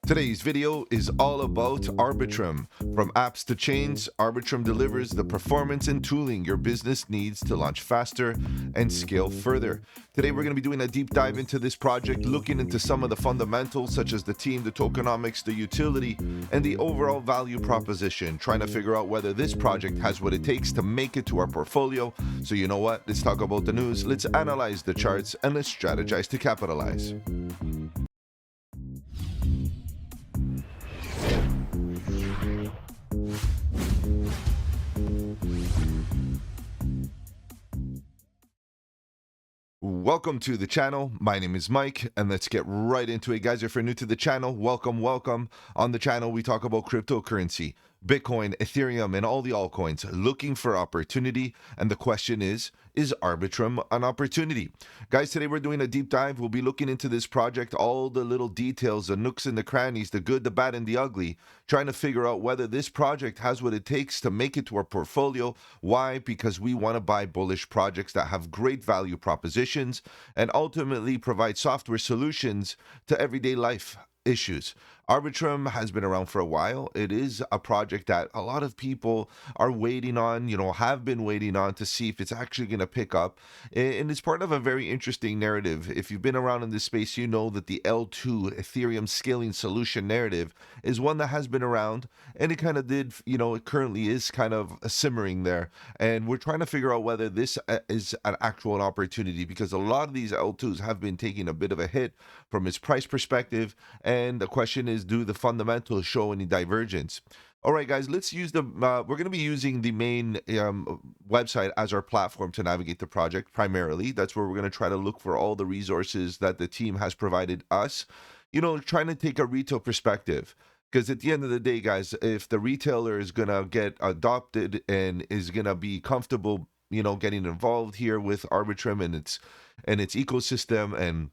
Today's video is all about Arbitrum. From apps to chains, Arbitrum delivers the performance and tooling your business needs to launch faster and scale further. Today, we're going to be doing a deep dive into this project, looking into some of the fundamentals such as the team, the tokenomics, the utility, and the overall value proposition, trying to figure out whether this project has what it takes to make it to our portfolio. So you know what? Let's talk about the news, let's analyze the charts, and let's strategize to capitalize. Welcome to the channel. My name is Mike, and let's get right into it, guys. If you're new to the channel, welcome. On the channel, we talk about cryptocurrency, Bitcoin, Ethereum, and all the altcoins, looking for opportunity. And the question is Arbitrum an opportunity? Guys, today we're doing a deep dive. We'll be looking into this project, all the little details, the nooks and the crannies, the good, the bad, and the ugly, trying to figure out whether this project has what it takes to make it to our portfolio. Why? Because we want to buy bullish projects that have great value propositions and ultimately provide software solutions to everyday life issues. Arbitrum has been around for a while. It is a project that a lot of people are waiting on, have been waiting on to see if it's actually going to pick up. And it's part of a very interesting narrative. If you've been around in this space, you know that the L2 Ethereum scaling solution narrative is one that has been around, and it kind of did, it currently is kind of simmering there. And we're trying to figure out whether this is an actual opportunity, because a lot of these L2s have been taking a bit of a hit from its price perspective. And the question is, do the fundamentals show any divergence? All right, guys, let's use we're going to be using the main website as our platform to navigate the project primarily. That's where we're going to try to look for all the resources that the team has provided us, trying to take a retail perspective. Because at the end of the day, guys, if the retailer is going to get adopted and is going to be comfortable, getting involved here with Arbitrum and its ecosystem and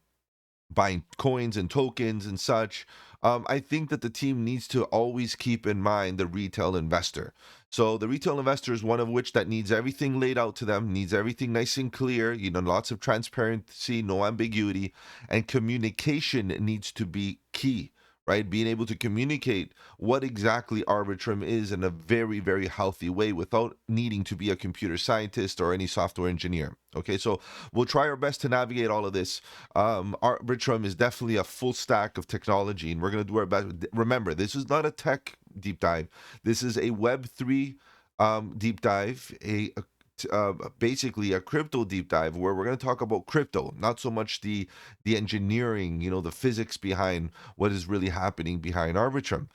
buying coins and tokens and such, I think that the team needs to always keep in mind the retail investor. So the retail investor is one of which that needs everything laid out to them, needs everything nice and clear, lots of transparency, no ambiguity, and communication needs to be key. Right? Being able to communicate what exactly Arbitrum is in a very, very healthy way without needing to be a computer scientist or any software engineer. Okay, so we'll try our best to navigate all of this. Arbitrum is definitely a full stack of technology, and we're going to do our best. Remember, this is not a tech deep dive. This is a Web3 deep dive, basically a crypto deep dive, where we're going to talk about crypto, not so much the engineering, the physics behind what is really happening behind Arbitrum.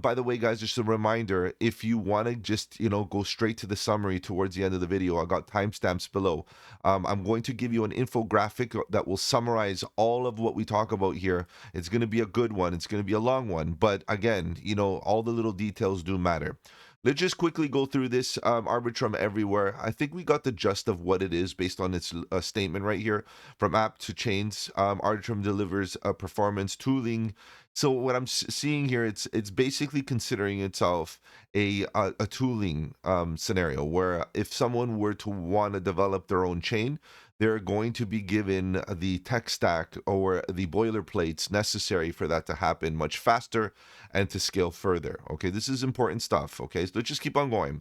By the way, guys, just a reminder, if you want to just go straight to the summary towards the end of the video, I got timestamps below. I'm going to give you an infographic that will summarize all of what we talk about here. It's going to be a good one, it's going to be a long one, but again, all the little details do matter. Let's just quickly go through this Arbitrum everywhere. I think we got the gist of what it is based on its statement right here. From app to chains, Arbitrum delivers performance tooling. So what I'm seeing here, it's basically considering itself a tooling scenario, where if someone were to want to develop their own chain, they're going to be given the tech stack or the boilerplates necessary for that to happen much faster and to scale further. Okay, this is important stuff. Okay, so let's just keep on going.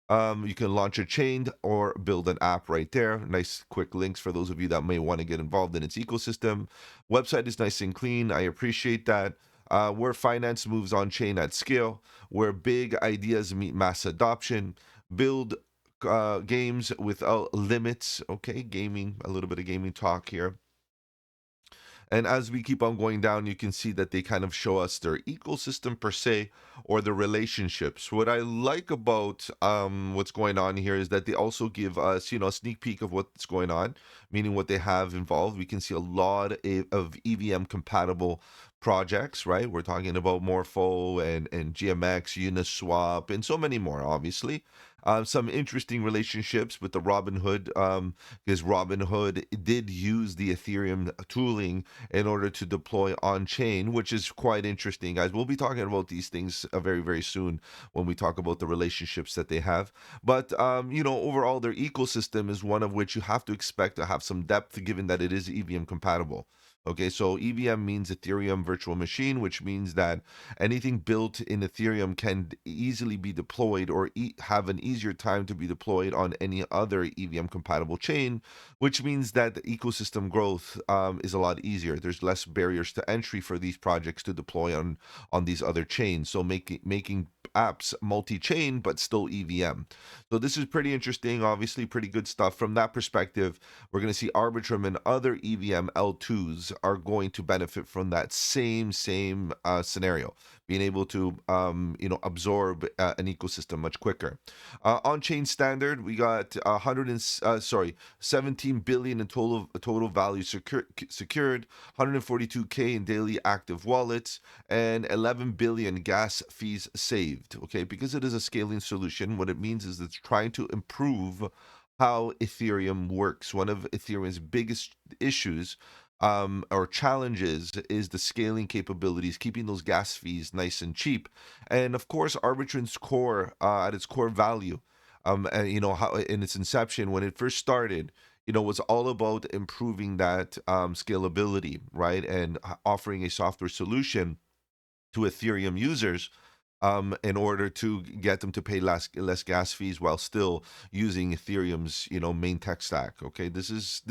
You can launch a chain or build an app right there. Nice quick links for those of you that may want to get involved in its ecosystem. Website is nice and clean. I appreciate that. Where finance moves on chain at scale, where big ideas meet mass adoption, build games without limits. Okay, gaming, a little bit of gaming talk here. And as we keep on going down, you can see that they kind of show us their ecosystem per se, or the relationships. What I like about what's going on here is that they also give us, a sneak peek of what's going on, meaning what they have involved. We can see a lot of EVM compatible projects, right? We're talking about Morpho and GMX, Uniswap, and so many more, obviously. Some interesting relationships with the Robinhood, because Robinhood did use the Ethereum tooling in order to deploy on chain, which is quite interesting, guys. We'll be talking about these things very, very soon when we talk about the relationships that they have. But, overall, their ecosystem is one of which you have to expect to have some depth, given that it is EVM compatible. Okay, so EVM means Ethereum virtual machine, which means that anything built in Ethereum can easily be deployed or have an easier time to be deployed on any other EVM compatible chain, which means that the ecosystem growth is a lot easier. There's less barriers to entry for these projects to deploy on these other chains. So making apps multi-chain but still EVM. So this is pretty interesting, obviously pretty good stuff from that perspective. We're going to see Arbitrum and other EVM L2s are going to benefit from that same scenario, being able to absorb an ecosystem much quicker. On-chain standard, we got 17 billion in total value secured, 142K in daily active wallets, and 11 billion gas fees saved. Okay, because it is a scaling solution, what it means is it's trying to improve how Ethereum works. One of Ethereum's biggest issues or challenges is the scaling capabilities, keeping those gas fees nice and cheap. And of course, Arbitrum's core, at its core value, and how in its inception, when it first started, was all about improving that scalability, right? And offering a software solution to Ethereum users in order to get them to pay less gas fees while still using Ethereum's main tech stack. Okay, this is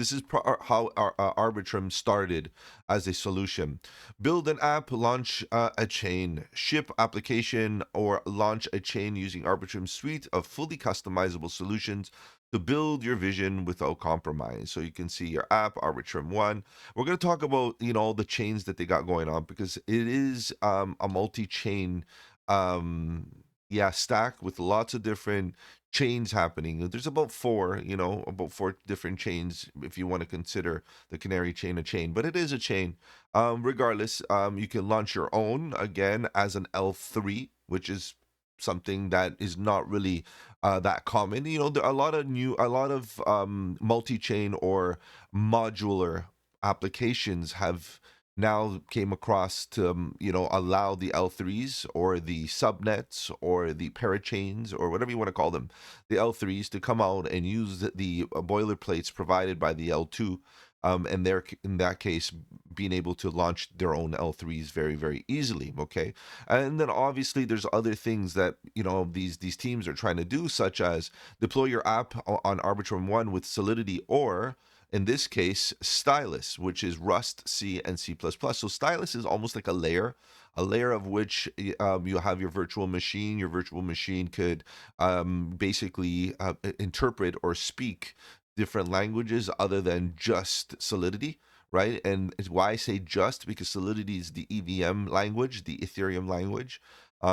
how Arbitrum started as a solution. Build an app, launch a chain, ship application, or launch a chain using Arbitrum's suite of fully customizable solutions to build your vision without compromise. So you can see your app, Arbitrum One. We're going to talk about all the chains that they got going on because it is a multi-chain um stack with lots of different chains happening. There's about four different chains if you want to consider the canary chain a chain, but it is a chain. Regardless, you can launch your own again as an L3, which is something that is not really that common. There are a lot of multi-chain or modular applications have now came across to allow the L3s or the subnets or the parachains or whatever you want to call them, the L3s, to come out and use the boilerplates provided by the L2, and they're in that case being able to launch their own L3s very very easily. Okay, and then obviously there's other things that these teams are trying to do, such as deploy your app on Arbitrum One with Solidity, or in this case, Stylus, which is Rust, C, and C++. So Stylus is almost like a layer of which you have your virtual machine. Your virtual machine could basically interpret or speak different languages other than just Solidity, right? And it's why I say just, because Solidity is the EVM language, the Ethereum language.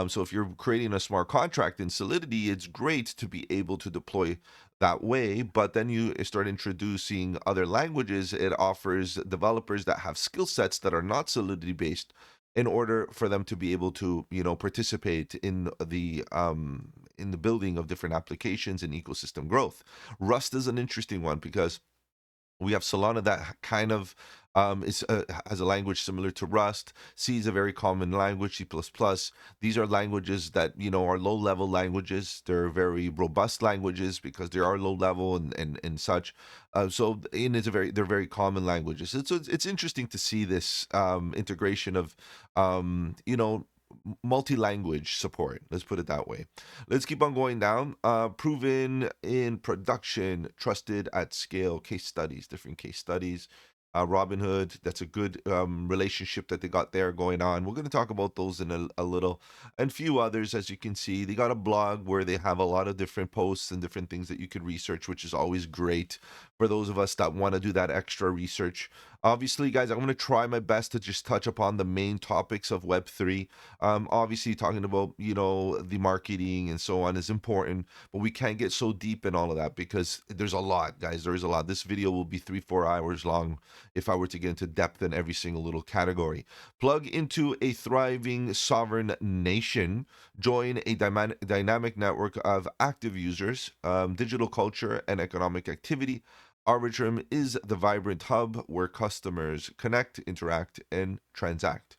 So if you're creating a smart contract in Solidity, it's great to be able to deploy that way. But then you start introducing other languages. It offers developers that have skill sets that are not Solidity based in order for them to be able to participate in the building of different applications and ecosystem growth. Rust is an interesting one because we have Solana that kind of has a language similar to Rust. C is a very common language, C++. These are languages that, are low-level languages. They're very robust languages because they are low-level and such. And they're very common languages. It's interesting to see this integration of, multi-language support. Let's put it that way. Let's keep on going down. Proven in production, trusted at scale, case studies, different case studies. Robinhood, that's a good relationship that they got there going on. We're going to talk about those in a little, and few others. As you can see, they got a blog where they have a lot of different posts and different things that you could research, which is always great for those of us that want to do that extra research. Obviously, guys, I'm going to try my best to just touch upon the main topics of Web3. Obviously, talking about, the marketing and so on is important, but we can't get so deep in all of that because there's a lot, guys. There is a lot. This video will be 3-4 hours long if I were to get into depth in every single little category. Plug into a thriving sovereign nation. Join a dynamic network of active users, digital culture, and economic activity. Arbitrum is the vibrant hub where customers connect, interact, and transact.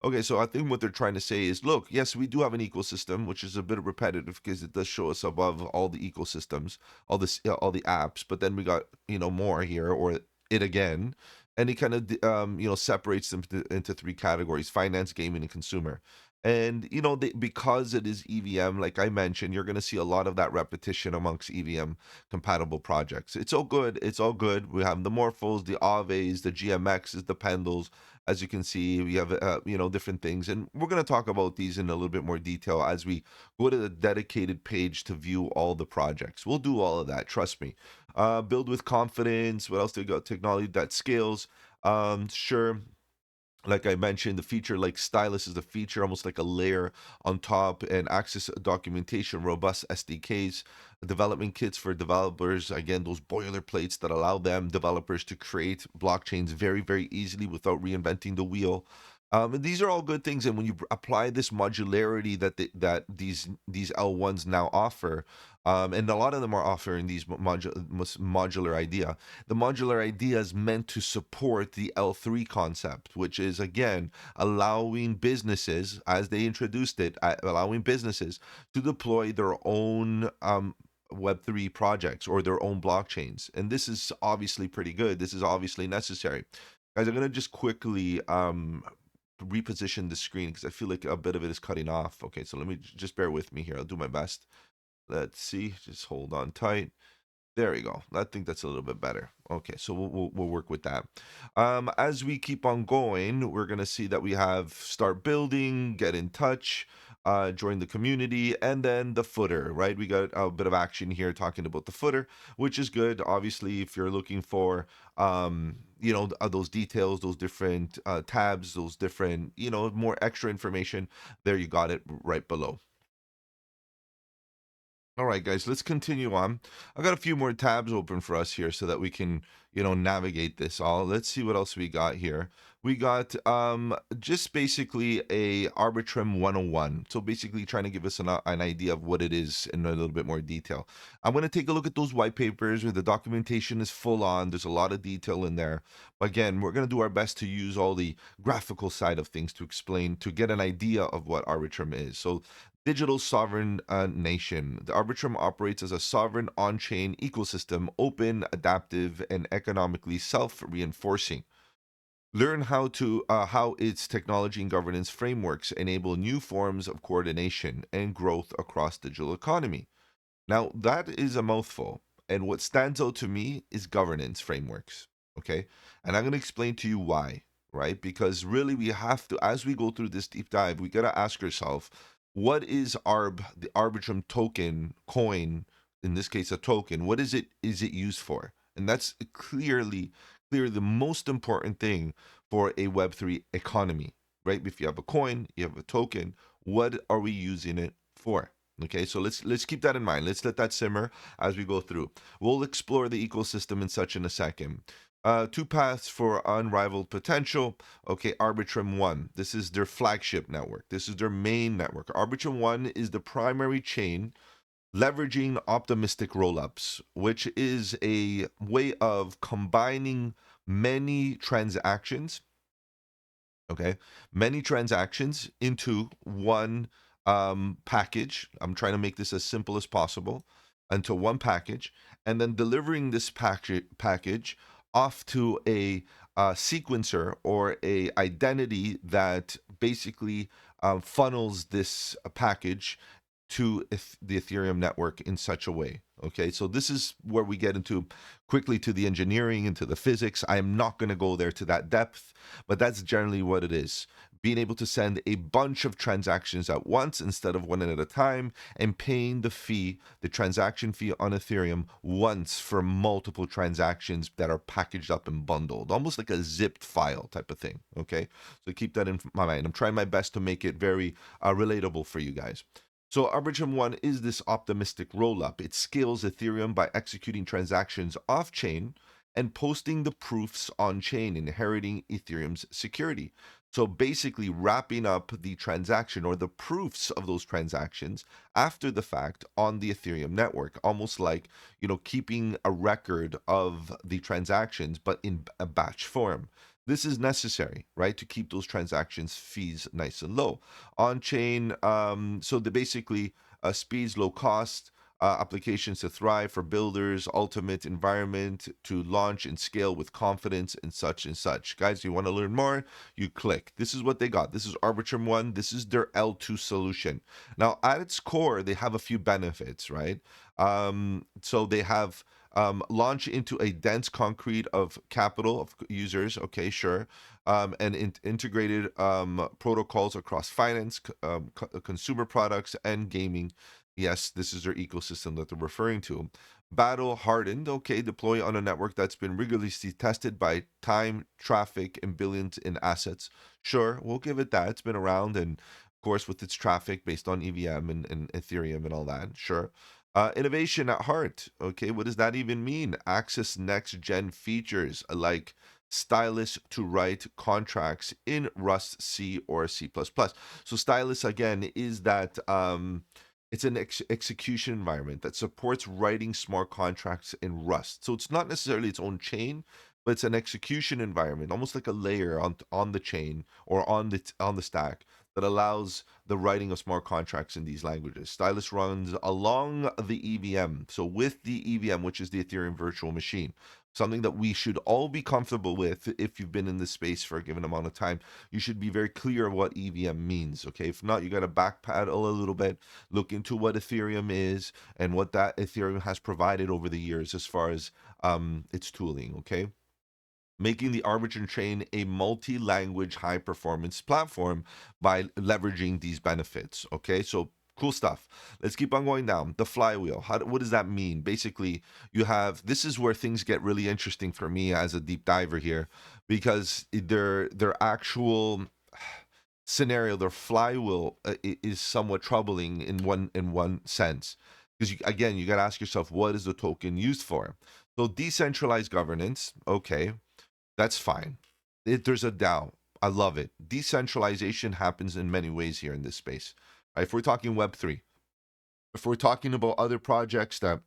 Okay, so I think what they're trying to say is, look, yes, we do have an ecosystem, which is a bit repetitive because it does show us above all the ecosystems, all the apps, but then we got more here, or it again. and it kind of separates them into three categories: finance, gaming, and consumer. And because it is EVM, like I mentioned, you're going to see a lot of that repetition amongst EVM compatible projects. It's all good. It's all good. We have the Morphos, the Aves, the GMXs, the Pendles. As you can see, we have different things, and we're going to talk about these in a little bit more detail as we go to the dedicated page to view all the projects. We'll do all of that. Trust me. Build with confidence. What else do we got? Technology that scales. Sure, like I mentioned, the feature like stylus is the feature, almost like a layer on top, and access documentation, robust SDKs, development kits for developers. Again, those boilerplates that allow them developers to create blockchains very, very easily without reinventing the wheel. And these are all good things, and when you apply this modularity that these L1s now offer, and a lot of them are offering these modular idea. The modular idea is meant to support the L3 concept, which is again allowing businesses, as they introduced it, allowing businesses to deploy their own Web3 projects or their own blockchains. And this is obviously pretty good. This is obviously necessary. Guys, I'm going to just quickly reposition the screen because I feel like a bit of it is cutting off. Okay, so let me just bear with me here. I'll do my best. Let's see. Just hold on tight. There we go. I think that's a little bit better. Okay, so we'll work with that. As we keep on going, we're gonna see that we have start building, get in touch, join the community, and then the footer. Right, we got a bit of action here talking about the footer, which is good. Obviously, if you're looking for those details, those different tabs, those different more extra information, there you got it right below. All right, guys, let's continue on. I got a few more tabs open for us here so that we can, navigate this all. Let's see what else we got here. We got just basically a Arbitrum 101. So basically trying to give us an idea of what it is in a little bit more detail. I'm going to take a look at those white papers where the documentation is full on. There's a lot of detail in there. Again, we're going to do our best to use all the graphical side of things to explain, to get an idea of what Arbitrum is. So digital sovereign nation. The Arbitrum operates as a sovereign on-chain ecosystem, open, adaptive, and economically self-reinforcing. Learn how its technology and governance frameworks enable new forms of coordination and growth across digital economy. Now, that is a mouthful, and what stands out to me is governance frameworks. Okay, and I'm going to explain to you why. Right, because really we have to, as we go through this deep dive, we got to ask ourselves, what is the Arbitrum token coin, in this case a token, what is it used for? And that's clearly the most important thing for a Web3 economy, right? If you have a coin, you have a token, what are we using it for? Okay, so let's keep that in mind. Let's let that simmer as we go through. We'll explore the ecosystem and such in a second. Two paths for unrivaled potential. Okay, Arbitrum 1. This is their flagship network. This is their main network. Arbitrum 1 is the primary chain leveraging optimistic rollups, which is a way of combining many transactions, okay, many transactions into one package. I'm trying to make this as simple as possible, into one package, and then delivering this package off to a sequencer or a identity that basically funnels this package to the Ethereum network in such a way. Okay, so this is where we get into quickly to the engineering, into the physics. I am not going to go there to that depth, but that's generally what it is. Being able to send a bunch of transactions at once instead of one at a time, and paying the fee, the transaction fee on Ethereum once for multiple transactions that are packaged up and bundled, almost like a zipped file type of thing. Okay, so keep that in my mind. I'm trying my best to make it very relatable for you guys. So Arbitrum 1 is this optimistic rollup. It scales Ethereum by executing transactions off-chain and posting the proofs on-chain, inheriting Ethereum's security. So basically wrapping up the transaction or the proofs of those transactions after the fact on the Ethereum network, almost like, keeping a record of the transactions, but in a batch form. This is necessary, right, to keep those transactions fees nice and low on chain. So the basically speeds, low cost, applications to thrive for builders, ultimate environment to launch and scale with confidence, and such and such. Guys, you want to learn more? You click. This is what they got. This is Arbitrum 1. This is their L2 solution. Now, at its core, they have a few benefits, right? So they have launch into a dense concrete of capital of users. Okay, sure. And integrated protocols across finance, consumer products, and gaming. Yes, this is their ecosystem that they're referring to. Battle hardened, okay, deploy on a network that's been rigorously tested by time, traffic, and billions in assets. Sure, we'll give it that. It's been around, and of course, with its traffic based on EVM and Ethereum and all that. Sure. Innovation at heart. Okay, what does that even mean? Access next gen features like stylus to write contracts in Rust, C, or C++. So stylus again is that it's an execution environment that supports writing smart contracts in Rust. So it's not necessarily its own chain, but it's an execution environment, almost like a layer on the chain or on the stack that allows the writing of smart contracts in these languages. Stylus runs along the EVM, so with the EVM, which is the Ethereum virtual machine, something that we should all be comfortable with if you've been in this space for a given amount of time. You should be very clear of what EVM means, okay? If not, you got to backpedal a little bit, look into what Ethereum is and what that Ethereum has provided over the years as far as its tooling, okay? Making the Arbitrum chain a multi-language high-performance platform by leveraging these benefits. Okay, so cool stuff. Let's keep on going down. The flywheel. What does that mean? Basically, you have this is where things get really interesting for me as a deep diver here, because their actual scenario, their flywheel is somewhat troubling in one sense. Because again, you got to ask yourself, what is the token used for? So decentralized governance, okay, that's fine. There's a DAO. I love it. Decentralization happens in many ways here in this space. Right? If we're talking Web3, if we're talking about other projects that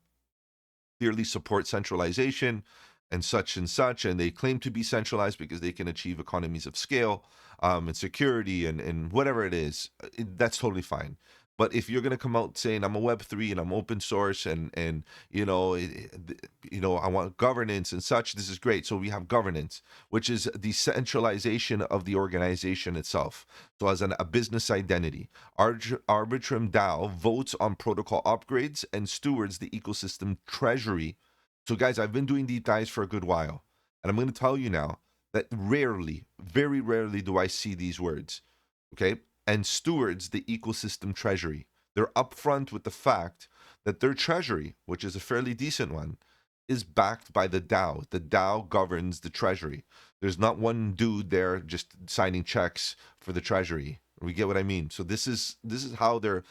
clearly support centralization and such, and they claim to be centralized because they can achieve economies of scale and security and whatever it is, that's totally fine. But if you're going to come out saying I'm a Web3 and I'm open source and I want governance and such, this is great. So we have governance, which is the centralization of the organization itself. So as a business identity, Arbitrum DAO votes on protocol upgrades and stewards the ecosystem treasury. So guys, I've been doing deep dives for a good while, and I'm going to tell you now that rarely, very rarely do I see these words. Okay, and stewards the ecosystem treasury. They're upfront with the fact that their treasury, which is a fairly decent one, is backed by the DAO. The DAO governs the treasury. There's not one dude there just signing checks for the treasury. We get what I mean. So this is how they're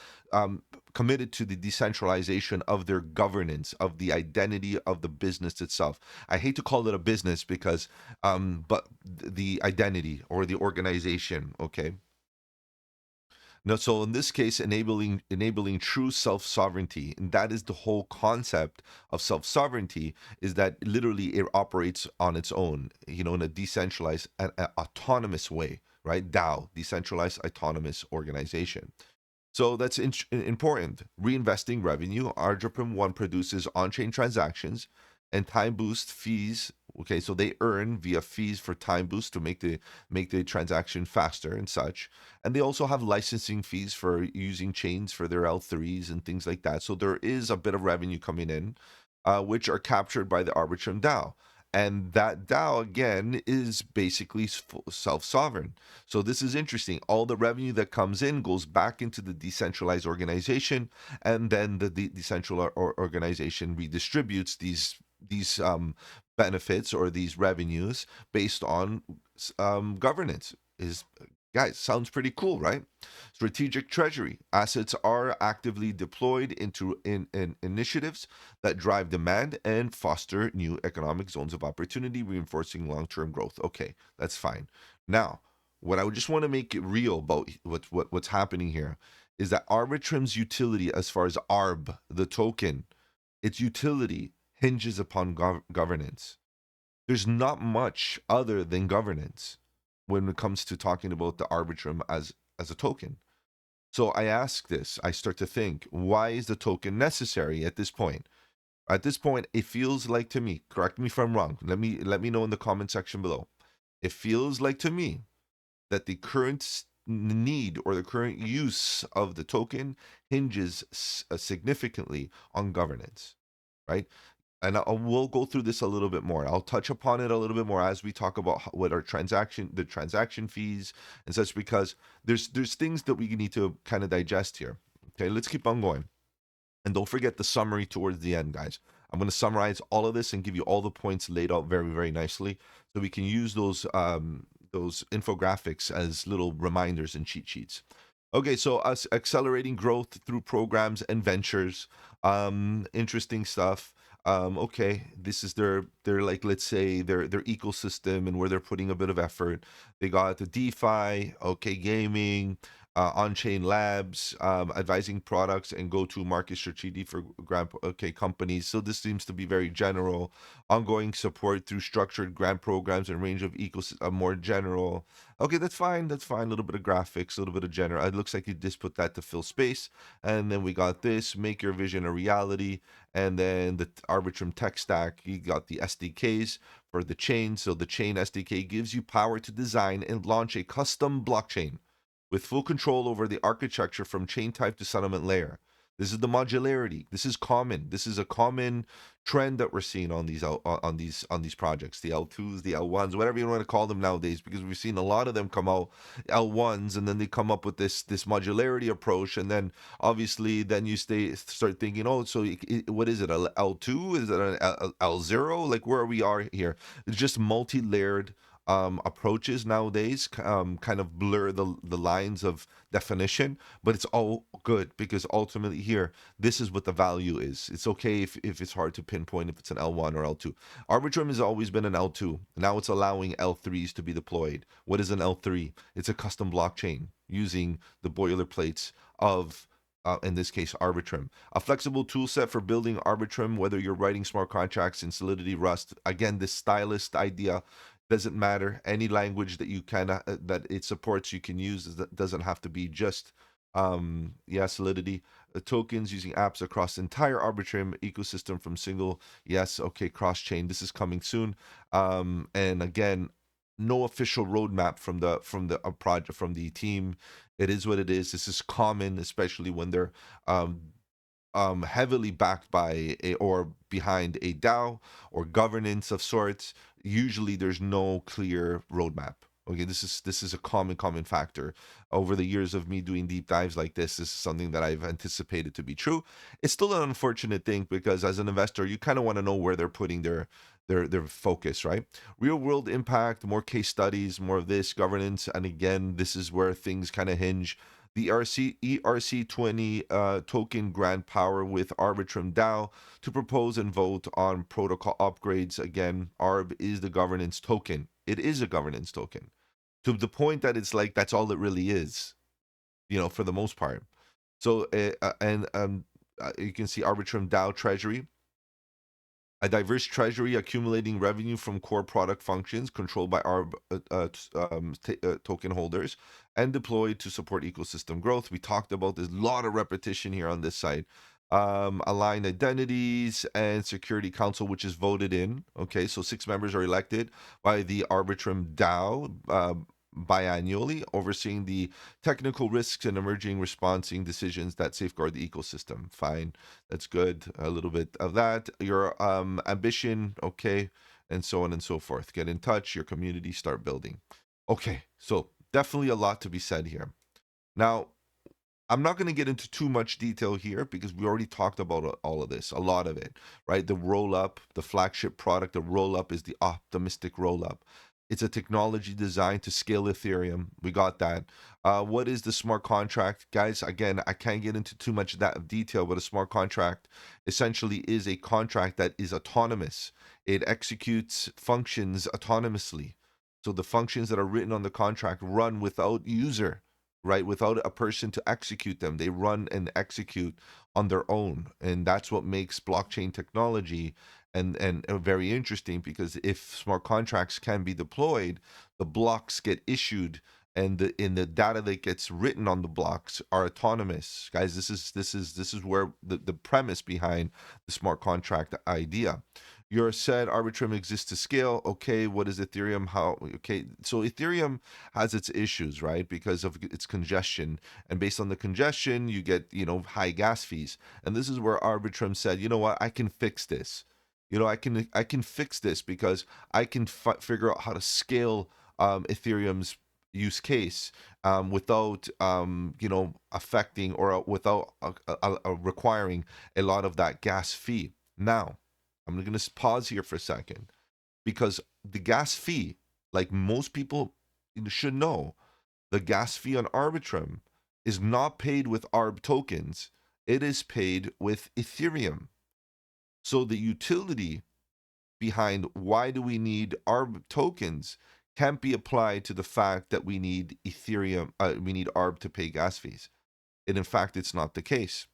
committed to the decentralization of their governance, of the identity of the business itself. I hate to call it a business because, but the identity or the organization. Okay. No, so in this case, enabling true self-sovereignty, and that is the whole concept of self-sovereignty, is that literally it operates on its own, in a decentralized, autonomous way, right? DAO, decentralized autonomous organization. So that's important. Reinvesting revenue. Arbitrum One produces on-chain transactions and time boost fees. Okay, so they earn via fees for time boost to make the transaction faster and such. And they also have licensing fees for using chains for their L3s and things like that. So there is a bit of revenue coming in, which are captured by the Arbitrum DAO. And that DAO, again, is basically self-sovereign. So this is interesting. All the revenue that comes in goes back into the decentralized organization, and then the decentralized organization redistributes these benefits or these revenues based on governance. Guys, sounds pretty cool, right? Strategic treasury. Assets are actively deployed into initiatives that drive demand and foster new economic zones of opportunity, reinforcing long-term growth. Okay, that's fine. Now, what I would just want to make it real about what's happening here is that Arbitrum's utility, as far as ARB, the token, its utility hinges upon governance. There's not much other than governance when it comes to talking about the Arbitrum as a token. So I ask this, I start to think, why is the token necessary at this point? At this point, it feels like to me, correct me if I'm wrong. Let me know in the comment section below. It feels like to me that the current need or the current use of the token hinges significantly on governance, right? And we'll go through this a little bit more. I'll touch upon it a little bit more as we talk about what our the transaction fees and such, because there's things that we need to kind of digest here. Okay, let's keep on going. And don't forget the summary towards the end, guys. I'm going to summarize all of this and give you all the points laid out very, very nicely, so we can use those infographics as little reminders and cheat sheets. Okay, so us accelerating growth through programs and ventures. Interesting stuff. Okay, this is their like, let's say their ecosystem and where they're putting a bit of effort. They got the DeFi, okay, gaming, on-chain labs, advising products and go-to-market strategy for companies. So this seems to be very general. Ongoing support through structured grant programs and range of more general. Okay, that's fine. That's fine. A little bit of graphics, a little bit of general. It looks like you just put that to fill space. And then we got this: make your vision a reality. And then the Arbitrum tech stack. You got the SDKs for the chain. So the chain SDK gives you power to design and launch a custom blockchain with full control over the architecture from chain type to settlement layer. This is the modularity. This is common. This is a common trend that we're seeing on these projects, the L2s, the L1s, whatever you want to call them nowadays, because we've seen a lot of them come out L1s, and then they come up with this modularity approach, and then obviously then you start thinking, oh, so what is it, a L2? Is it an L0? Like, where we are here? It's just multi-layered approaches nowadays kind of blur the lines of definition, but it's all good, because ultimately here, this is what the value is. It's okay if it's hard to pinpoint if it's an L1 or L2. Arbitrum has always been an L2. Now it's allowing L3s to be deployed. What is an L3? It's a custom blockchain using the boilerplates of in this case, Arbitrum. A flexible tool set for building Arbitrum, whether you're writing smart contracts in Solidity, Rust. Again, this stylist idea doesn't matter. Any language that you can that it supports, you can use. That doesn't have to be just Solidity. Tokens using apps across the entire Arbitrum ecosystem from single. Yes, okay, cross chain. This is coming soon. And again, no official roadmap from the project, from the team. It is what it is. This is common, especially when they're heavily backed by or behind a DAO or governance of sorts. Usually there's no clear roadmap. Okay, this is a common factor. Over the years of me doing deep dives like this is something that I've anticipated to be true. It's still an unfortunate thing, because as an investor, you kind of want to know where they're putting their focus, right? Real world impact, more case studies, more of this governance, and again, this is where things kind of hinge. The ERC20 token grant power with Arbitrum DAO to propose and vote on protocol upgrades. Again, ARB is the governance token. It is a governance token, to the point that it's like that's all it really is, for the most part. So, you can see Arbitrum DAO Treasury, a diverse treasury accumulating revenue from core product functions controlled by our token holders and deployed to support ecosystem growth. We talked about there's a lot of repetition here on this side. Aligned identities and security council, which is voted in. Okay, so 6 members are elected by the Arbitrum DAO biannually, overseeing the technical risks and emerging responsing decisions that safeguard the ecosystem. Fine, that's good. A little bit of that. Your ambition, okay, and so on and so forth. Get in touch, your community, start building. Okay, so definitely a lot to be said here. Now, I'm not going to get into too much detail here, because we already talked about all of this, a lot of it, right? The roll up, the flagship product, the roll up is the optimistic roll up. It's a technology designed to scale Ethereum. We got that. What is the smart contract? Guys, again, I can't get into too much of that detail, but a smart contract essentially is a contract that is autonomous. It executes functions autonomously. So the functions that are written on the contract run without user, right? Without a person to execute them. They run and execute on their own. And that's what makes blockchain technology and very interesting, because if smart contracts can be deployed, the blocks get issued and the data that gets written on the blocks are autonomous. Guys, this is where the premise behind the smart contract idea. Your said Arbitrum exists to scale. Okay, what is Ethereum? How? Okay, so Ethereum has its issues, right? Because of its congestion, and based on the congestion, you get high gas fees. And this is where Arbitrum said, you know what, I can fix this. I can fix this because I can figure out how to scale Ethereum's use case without affecting or without requiring a lot of that gas fee. Now, I'm going to pause here for a second because the gas fee, like most people should know, the gas fee on Arbitrum is not paid with ARB tokens. It is paid with Ethereum. So the utility behind why do we need ARB tokens can't be applied to the fact that we need Ethereum, we need ARB to pay gas fees. And in fact, it's not the case.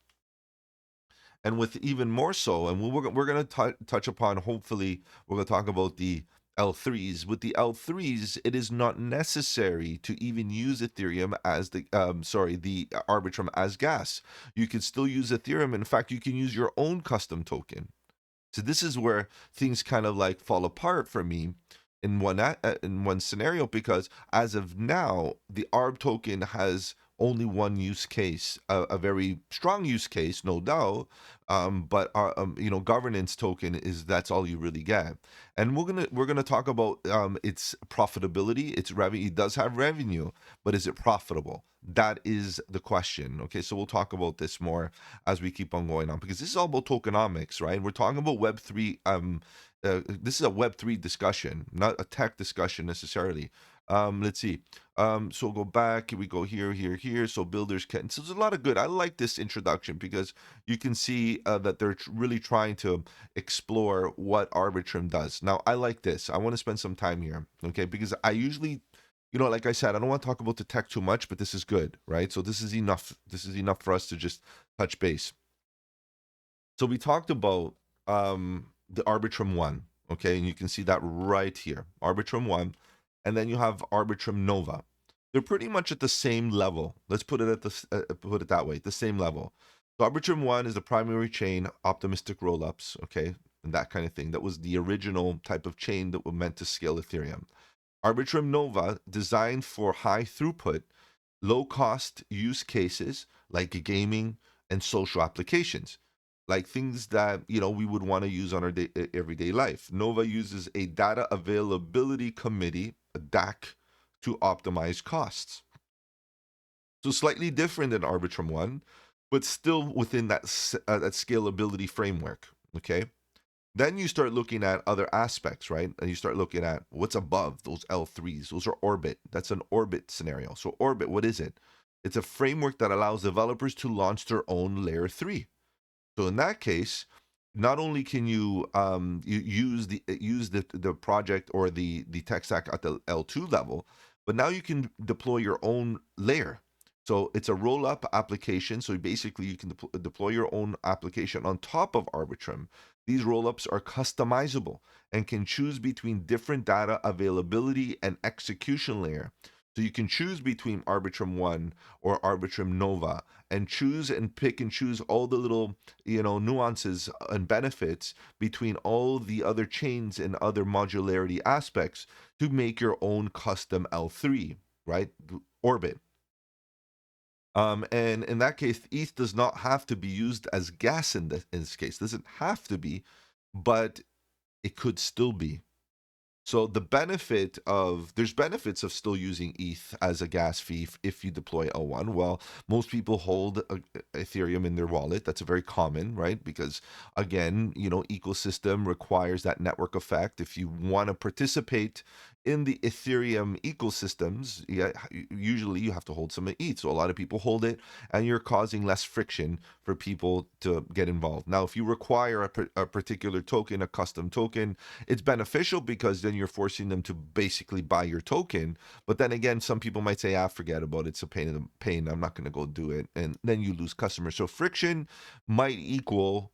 And with even more so, and we're going to touch upon, hopefully, we're going to talk about the L3s. With the L3s, it is not necessary to even use Ethereum as the Arbitrum as gas. You can still use Ethereum. In fact, you can use your own custom token. So this is where things kind of like fall apart for me in one scenario, because as of now, the ARB token has only one use case, a very strong use case, no doubt. But our governance token that's all you really get. And we're gonna talk about its profitability, its revenue. It does have revenue, but is it profitable? That is the question. Okay, so we'll talk about this more as we keep on going on, because this is all about tokenomics, right? We're talking about Web3. This is a Web3 discussion, not a tech discussion necessarily. Let's see. So we'll go back. We go here, here, here. So builders can. So there's a lot of good. I like this introduction because you can see that they're really trying to explore what Arbitrum does. Now, I like this. I want to spend some time here, okay? Because I usually, like I said, I don't want to talk about the tech too much, but this is good, right? So this is enough. This is enough for us to just touch base. So we talked about the Arbitrum 1, okay? And you can see that right here, Arbitrum 1. And then you have Arbitrum Nova. They're pretty much at the same level. Let's put it put it that way, the same level. So Arbitrum 1 is the primary chain, optimistic rollups, okay? And that kind of thing. That was the original type of chain that was meant to scale Ethereum. Arbitrum Nova, designed for high throughput, low cost use cases like gaming and social applications, like things that we would want to use on our everyday life. Nova uses a data availability committee, a DAC, to optimize costs. So slightly different than Arbitrum 1, but still within that scalability framework. Okay. Then you start looking at other aspects, right? And you start looking at what's above those L3s. Those are Orbit. That's an Orbit scenario. So Orbit, what is it? It's a framework that allows developers to launch their own layer 3. So in that case, not only can you use the project or the tech stack at the L2 level, but now you can deploy your own layer. So it's a roll-up application. So basically, you can deploy your own application on top of Arbitrum. These roll-ups are customizable and can choose between different data availability and execution layer. So you can choose between Arbitrum 1 or Arbitrum Nova and choose and pick and choose all the little, nuances and benefits between all the other chains and other modularity aspects to make your own custom L3, right? Orbit. And in that case, ETH does not have to be used as gas in this case. It doesn't have to be, but it could still be. So there's benefits of still using ETH as a gas fee if you deploy L1. Well, most people hold Ethereum in their wallet. That's a very common, right? Because again, ecosystem requires that network effect. If you want to participate in the Ethereum ecosystems, usually you have to hold some ETH. So a lot of people hold it, and you're causing less friction for people to get involved. Now, if you require a particular token, a custom token, it's beneficial because then you're forcing them to basically buy your token. But then again, some people might say, forget about it. It's a pain in the pain. I'm not going to go do it. And then you lose customers. So friction might equal,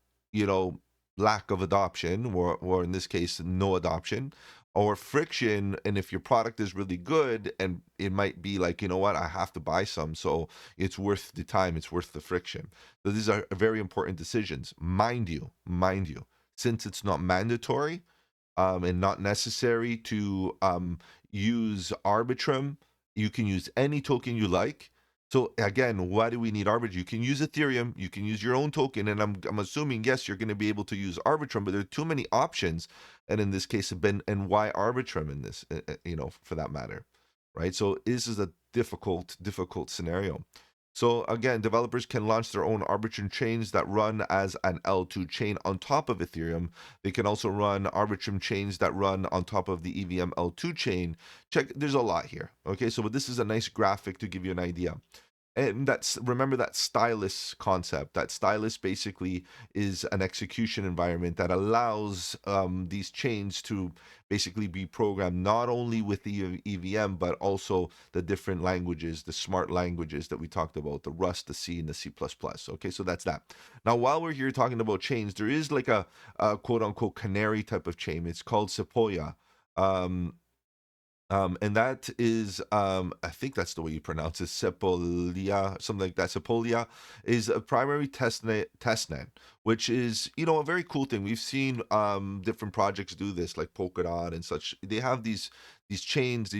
lack of adoption, or in this case, no adoption. or friction. And if your product is really good, and it might be like, you know what, I have to buy some, so it's worth the time, it's worth the friction. So these are very important decisions, mind you, since it's not mandatory and not necessary to use Arbitrum. You can use any token you like. So again, why do we need Arbitrum? You can use Ethereum, you can use your own token, and I'm assuming, yes, you're going to be able to use Arbitrum, but there are too many options, and in this case, and why Arbitrum in this, for that matter, right? So this is a difficult scenario. So again, developers can launch their own Arbitrum chains that run as an L2 chain on top of Ethereum. They can also run Arbitrum chains that run on top of the EVM L2 chain. Check, there's a lot here. Okay, so this is a nice graphic to give you an idea. And remember that stylus concept. That stylus basically is an execution environment that allows these chains to basically be programmed not only with the EVM, but also the different languages, the smart languages that we talked about, the Rust, the C, and the C++. Okay, so that's that. Now, while we're here talking about chains, there is like a quote unquote canary type of chain. It's called Sepoya. Um, and that is, I think that's the way you pronounce it, Sepolia, something like that. Sepolia is a primary testnet, which is, a very cool thing. We've seen different projects do this, like Polkadot and such. They have these chains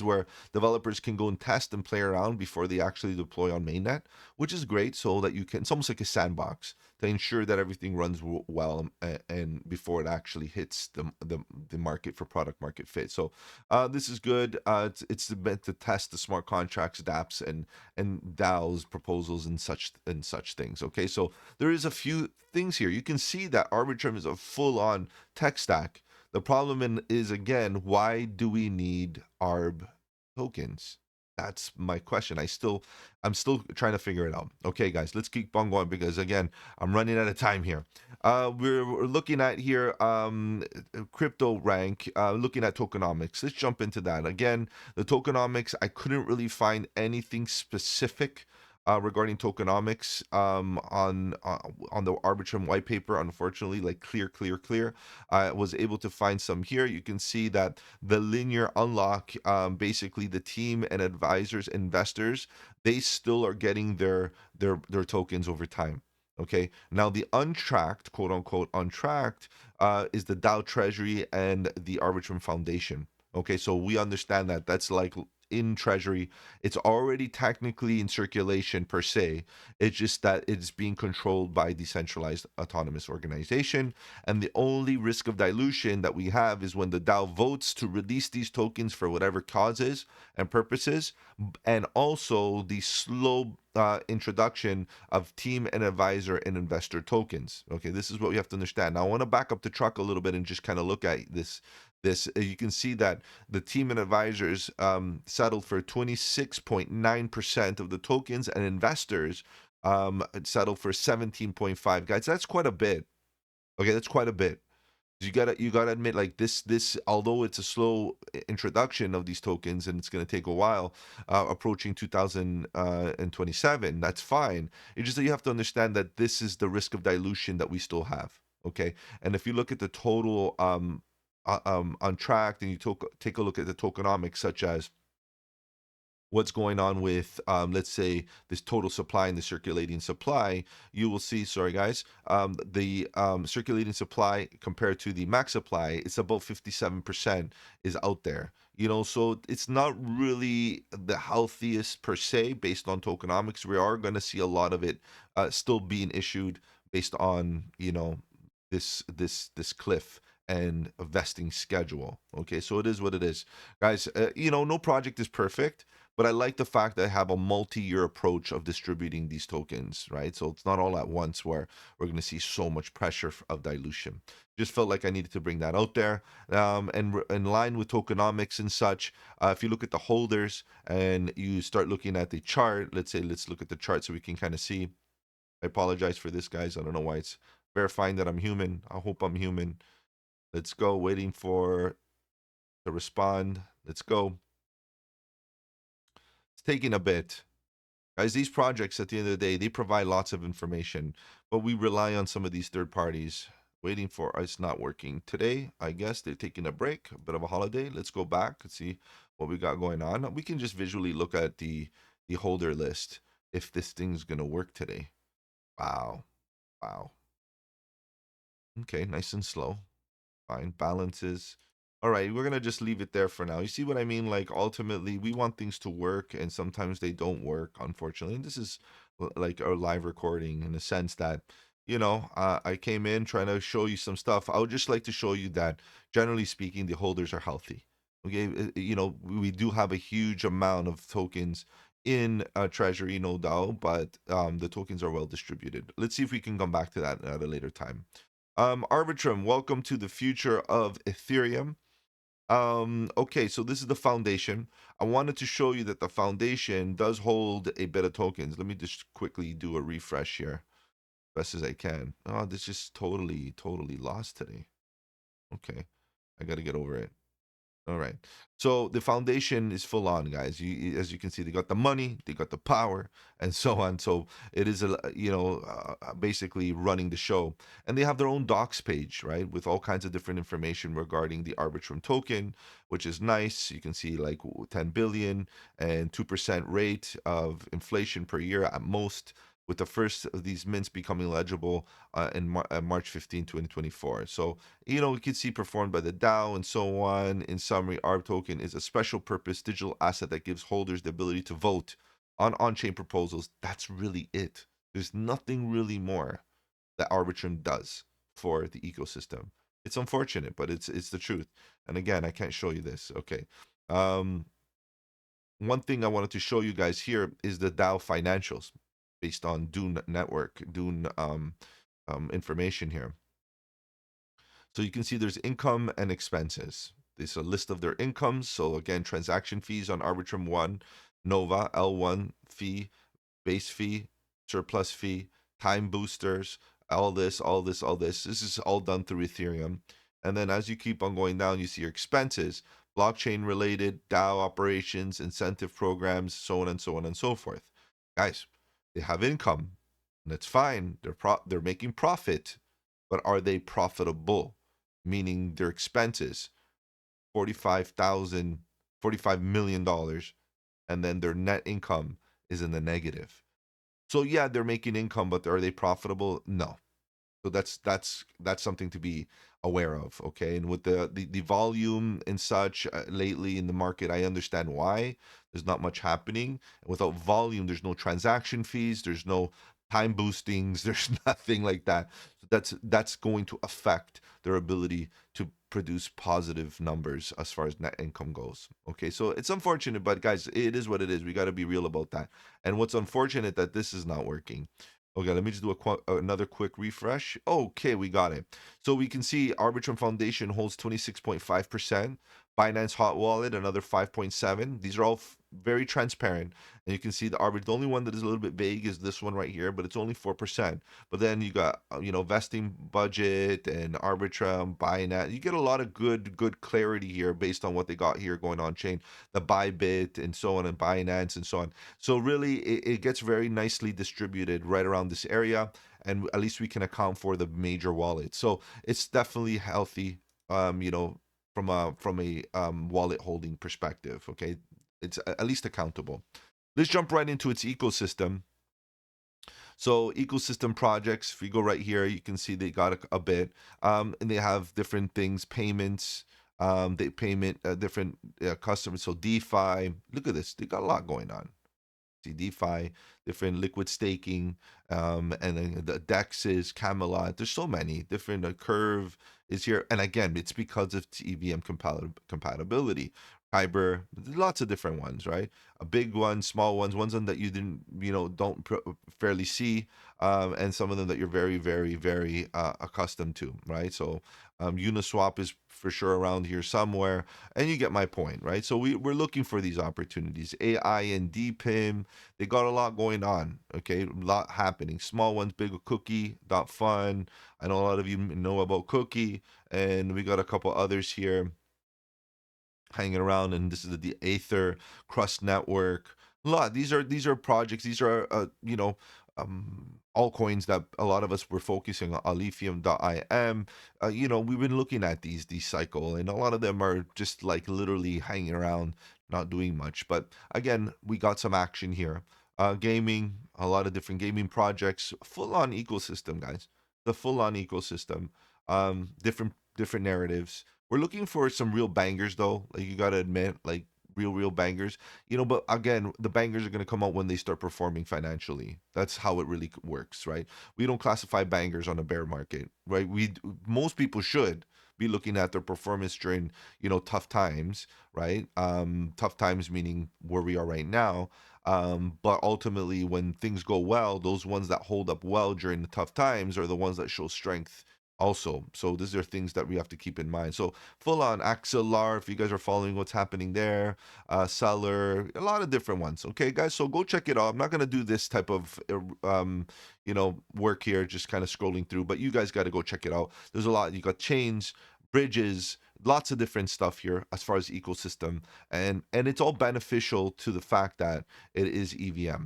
where developers can go and test and play around before they actually deploy on mainnet, which is great. So that it's almost like a sandbox to ensure that everything runs well, and before it actually hits the market for product market fit. So this is good. It's meant to test the smart contracts, dApps, and DAOs proposals and such things. Okay, so there is a few things here. You can see that Arbitrum is a full-on tech stack. The problem is, again, why do we need ARB tokens? That's my question. I'm still trying to figure it out. Okay, guys, let's keep on going because, again, I'm running out of time here. We're looking at here crypto rank, looking at tokenomics. Let's jump into that. Again, the tokenomics, I couldn't really find anything specific regarding tokenomics on the Arbitrum white paper. Unfortunately, like clear. I was able to find some here. You can see that the linear unlock, basically the team and advisors, investors, they still are getting their tokens over time. Okay. Now the untracked, quote unquote, untracked, is the DAO Treasury and the Arbitrum Foundation. Okay, so we understand that that's like in Treasury. It's already technically in circulation per se. It's just that it's being controlled by decentralized autonomous organization. And the only risk of dilution that we have is when the DAO votes to release these tokens for whatever causes and purposes, and also the slow introduction of team and advisor and investor tokens. Okay, this is what we have to understand. Now, I want to back up the truck a little bit and just kind of look at this. You can see that the team and advisors settled for 26.9% of the tokens, and investors settled for 17.5. Guys, that's quite a bit. Okay, that's quite a bit. You gotta admit, like this, although it's a slow introduction of these tokens and it's gonna take a while, approaching 2027, that's fine. It's just that you have to understand that this is the risk of dilution that we still have. Okay, and if you look at the total untracked, and you take a look at the tokenomics, such as what's going on with, let's say, this total supply and the circulating supply, you will see, sorry guys, the circulating supply compared to the max supply, it's about 57% is out there. So it's not really the healthiest per se based on tokenomics. We are going to see a lot of it still being issued based on, this cliff and a vesting schedule. Okay, so it is what it is, guys. No project is perfect, but I like the fact that I have a multi-year approach of distributing these tokens, right? So it's not all at once where we're going to see so much pressure of dilution. Just felt like I needed to bring that out there. And in line with tokenomics and such, if you look at the holders and you start looking at the chart, let's look at the chart so we can kind of see. I apologize for this, guys. I don't know why it's verifying that I'm human. I hope I'm human. Let's go. Waiting for to respond. Let's go. It's taking a bit. Guys, these projects, at the end of the day, they provide lots of information, but we rely on some of these third parties, waiting for it's not working today. I guess they're taking a break, a bit of a holiday. Let's go back and see what we got going on. We can just visually look at the holder list if this thing's gonna work today. Wow. Wow. Okay, nice and slow. Fine. Balances. All right, we're gonna just leave it there for now. You see what I mean? Like ultimately, we want things to work, and sometimes they don't work, unfortunately. And this is like a live recording in the sense that, I came in trying to show you some stuff. I would just like to show you that, generally speaking, the holders are healthy. Okay, we do have a huge amount of tokens in treasury, no doubt, but the tokens are well distributed. Let's see if we can come back to that at a later time. Arbitrum, welcome to the future of Ethereum. Okay, so this is the foundation. I wanted to show you that the foundation does hold a bit of tokens. Let me just quickly do a refresh here, best as I can. Oh, this is totally lost today. Okay, I got to get over it. All right. So the foundation is full on, guys. As you can see, they got the money, they got the power, and so on. So it is basically running the show, and they have their own docs page, right, with all kinds of different information regarding the Arbitrum token, which is nice. You can see like 10 billion and 2% rate of inflation per year at most, with the first of these mints becoming legible in March 15, 2024. So we can see performed by the DAO and so on. In summary, ARB token is a special purpose digital asset that gives holders the ability to vote on-chain proposals. That's really it. There's nothing really more that Arbitrum does for the ecosystem. It's unfortunate, but it's the truth. And again, I can't show you this. Okay. Um, One thing I wanted to show you guys here is the DAO financials based on Dune Network, Dune information here. So you can see there's income and expenses. There's a list of their incomes. So again, transaction fees on Arbitrum 1, Nova, L1 fee, base fee, surplus fee, time boosters, all this, all this, all this. This is all done through Ethereum. And then as you keep on going down, you see your expenses, blockchain related, DAO operations, incentive programs, so on and so on and so forth. Guys, they have income. And that's fine. They're making profit, but are they profitable? Meaning their expenses, 45,000, $45 million, and then their net income is in the negative. So yeah, they're making income, but are they profitable? No. So that's something to be aware of, okay? And with the volume and such lately in the market, I understand why there's not much happening. And without volume, there's no transaction fees, there's no time boostings, there's nothing like that. So that's going to affect their ability to produce positive numbers as far as net income goes. Okay, so it's unfortunate, but guys, it is what it is. We got to be real about that. And what's unfortunate that this is not working. Okay, let me just do another quick refresh. Okay, we got it. So we can see Arbitrum Foundation holds 26.5%. Binance Hot Wallet, another 5.7. These are all very transparent. And you can see the only one that is a little bit vague is this one right here, but it's only 4%. But then you got, vesting budget and Arbitrum, Binance. You get a lot of good clarity here based on what they got here going on chain. The Bybit and so on, and Binance and so on. So really, it gets very nicely distributed right around this area, and at least we can account for the major wallets. So it's definitely healthy, from a wallet holding perspective. Okay, it's at least accountable. Let's jump right into its ecosystem. So ecosystem projects, if we go right here, you can see they got a bit, and they have different things, payments, they payment different customers. So DeFi, look at this, they got a lot going on. See DeFi, different liquid staking, and then the DEXs, Camelot. There's so many different. Curve is here, and again, it's because of EVM compatibility. Kyber, lots of different ones, right? A big one, small ones that you didn't, don't fairly see, and some of them that you're very accustomed to, right? So Uniswap is for sure around here somewhere, and you get my point, right? So we're looking for these opportunities. AI and DPIM, they got a lot going on, okay? A lot happening. Small ones, big cookie, fun. I know a lot of you know about Cookie, and we got a couple others here hanging around, and this is the Aether Crust Network. A lot. These are projects. These are altcoins that a lot of us were focusing on, lithium.im. We've been looking at these cycle, and a lot of them are just like literally hanging around, not doing much. But again, we got some action here. Gaming, a lot of different gaming projects, full on ecosystem, guys. The full on ecosystem. Different narratives. We're looking for some real bangers, though. Like you gotta admit, like real bangers. But again, the bangers are going to come out when they start performing financially. That's how it really works, right? We don't classify bangers on a bear market, right? Most people should be looking at their performance during, tough times, right? Tough times meaning where we are right now. But ultimately, when things go well, those ones that hold up well during the tough times are the ones that show strength also. So these are things that we have to keep in mind. So full on Axelar, if you guys are following what's happening there, Seller, a lot of different ones. Okay, guys, so go check it out. I'm not gonna do this type of work here, just kind of scrolling through, but you guys got to go check it out. There's a lot. You got chains, bridges, lots of different stuff here as far as ecosystem, and it's all beneficial to the fact that it is EVM.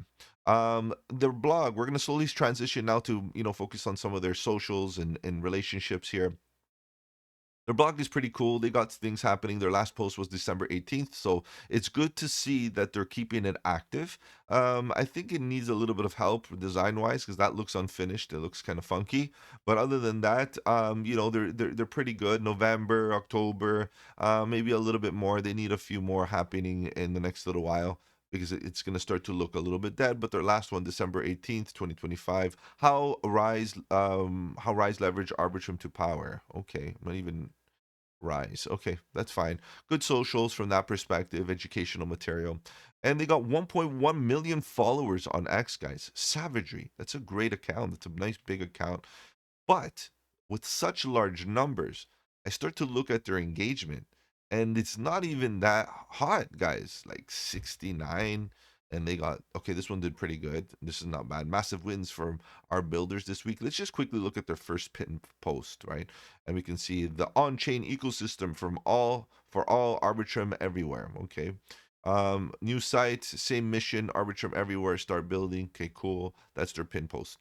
Their blog, we're gonna slowly transition now to focus on some of their socials and relationships here. Their blog is pretty cool. They got things happening. Their last post was December 18th, so it's good to see that they're keeping it active. I think it needs a little bit of help design-wise because that looks unfinished. It looks kind of funky. But other than that, they're pretty good. November, October, maybe a little bit more. They need a few more happening in the next little while because it's going to start to look a little bit dead. But their last one, December 18th, 2025. How Rise leverage Arbitrum to power. Okay, not even Rise. Okay, that's fine. Good socials from that perspective, educational material. And they got 1.1 million followers on X, guys. Savagery. That's a great account. That's a nice big account. But with such large numbers, I start to look at their engagement, and it's not even that hot, guys. Like 69, and they got okay. This one did pretty good. This is not bad. Massive wins from our builders this week. Let's just quickly look at their first pin post, right? And we can see the on-chain ecosystem for all Arbitrum everywhere. Okay. New site, same mission, Arbitrum everywhere. Start building. Okay, cool. That's their pin post.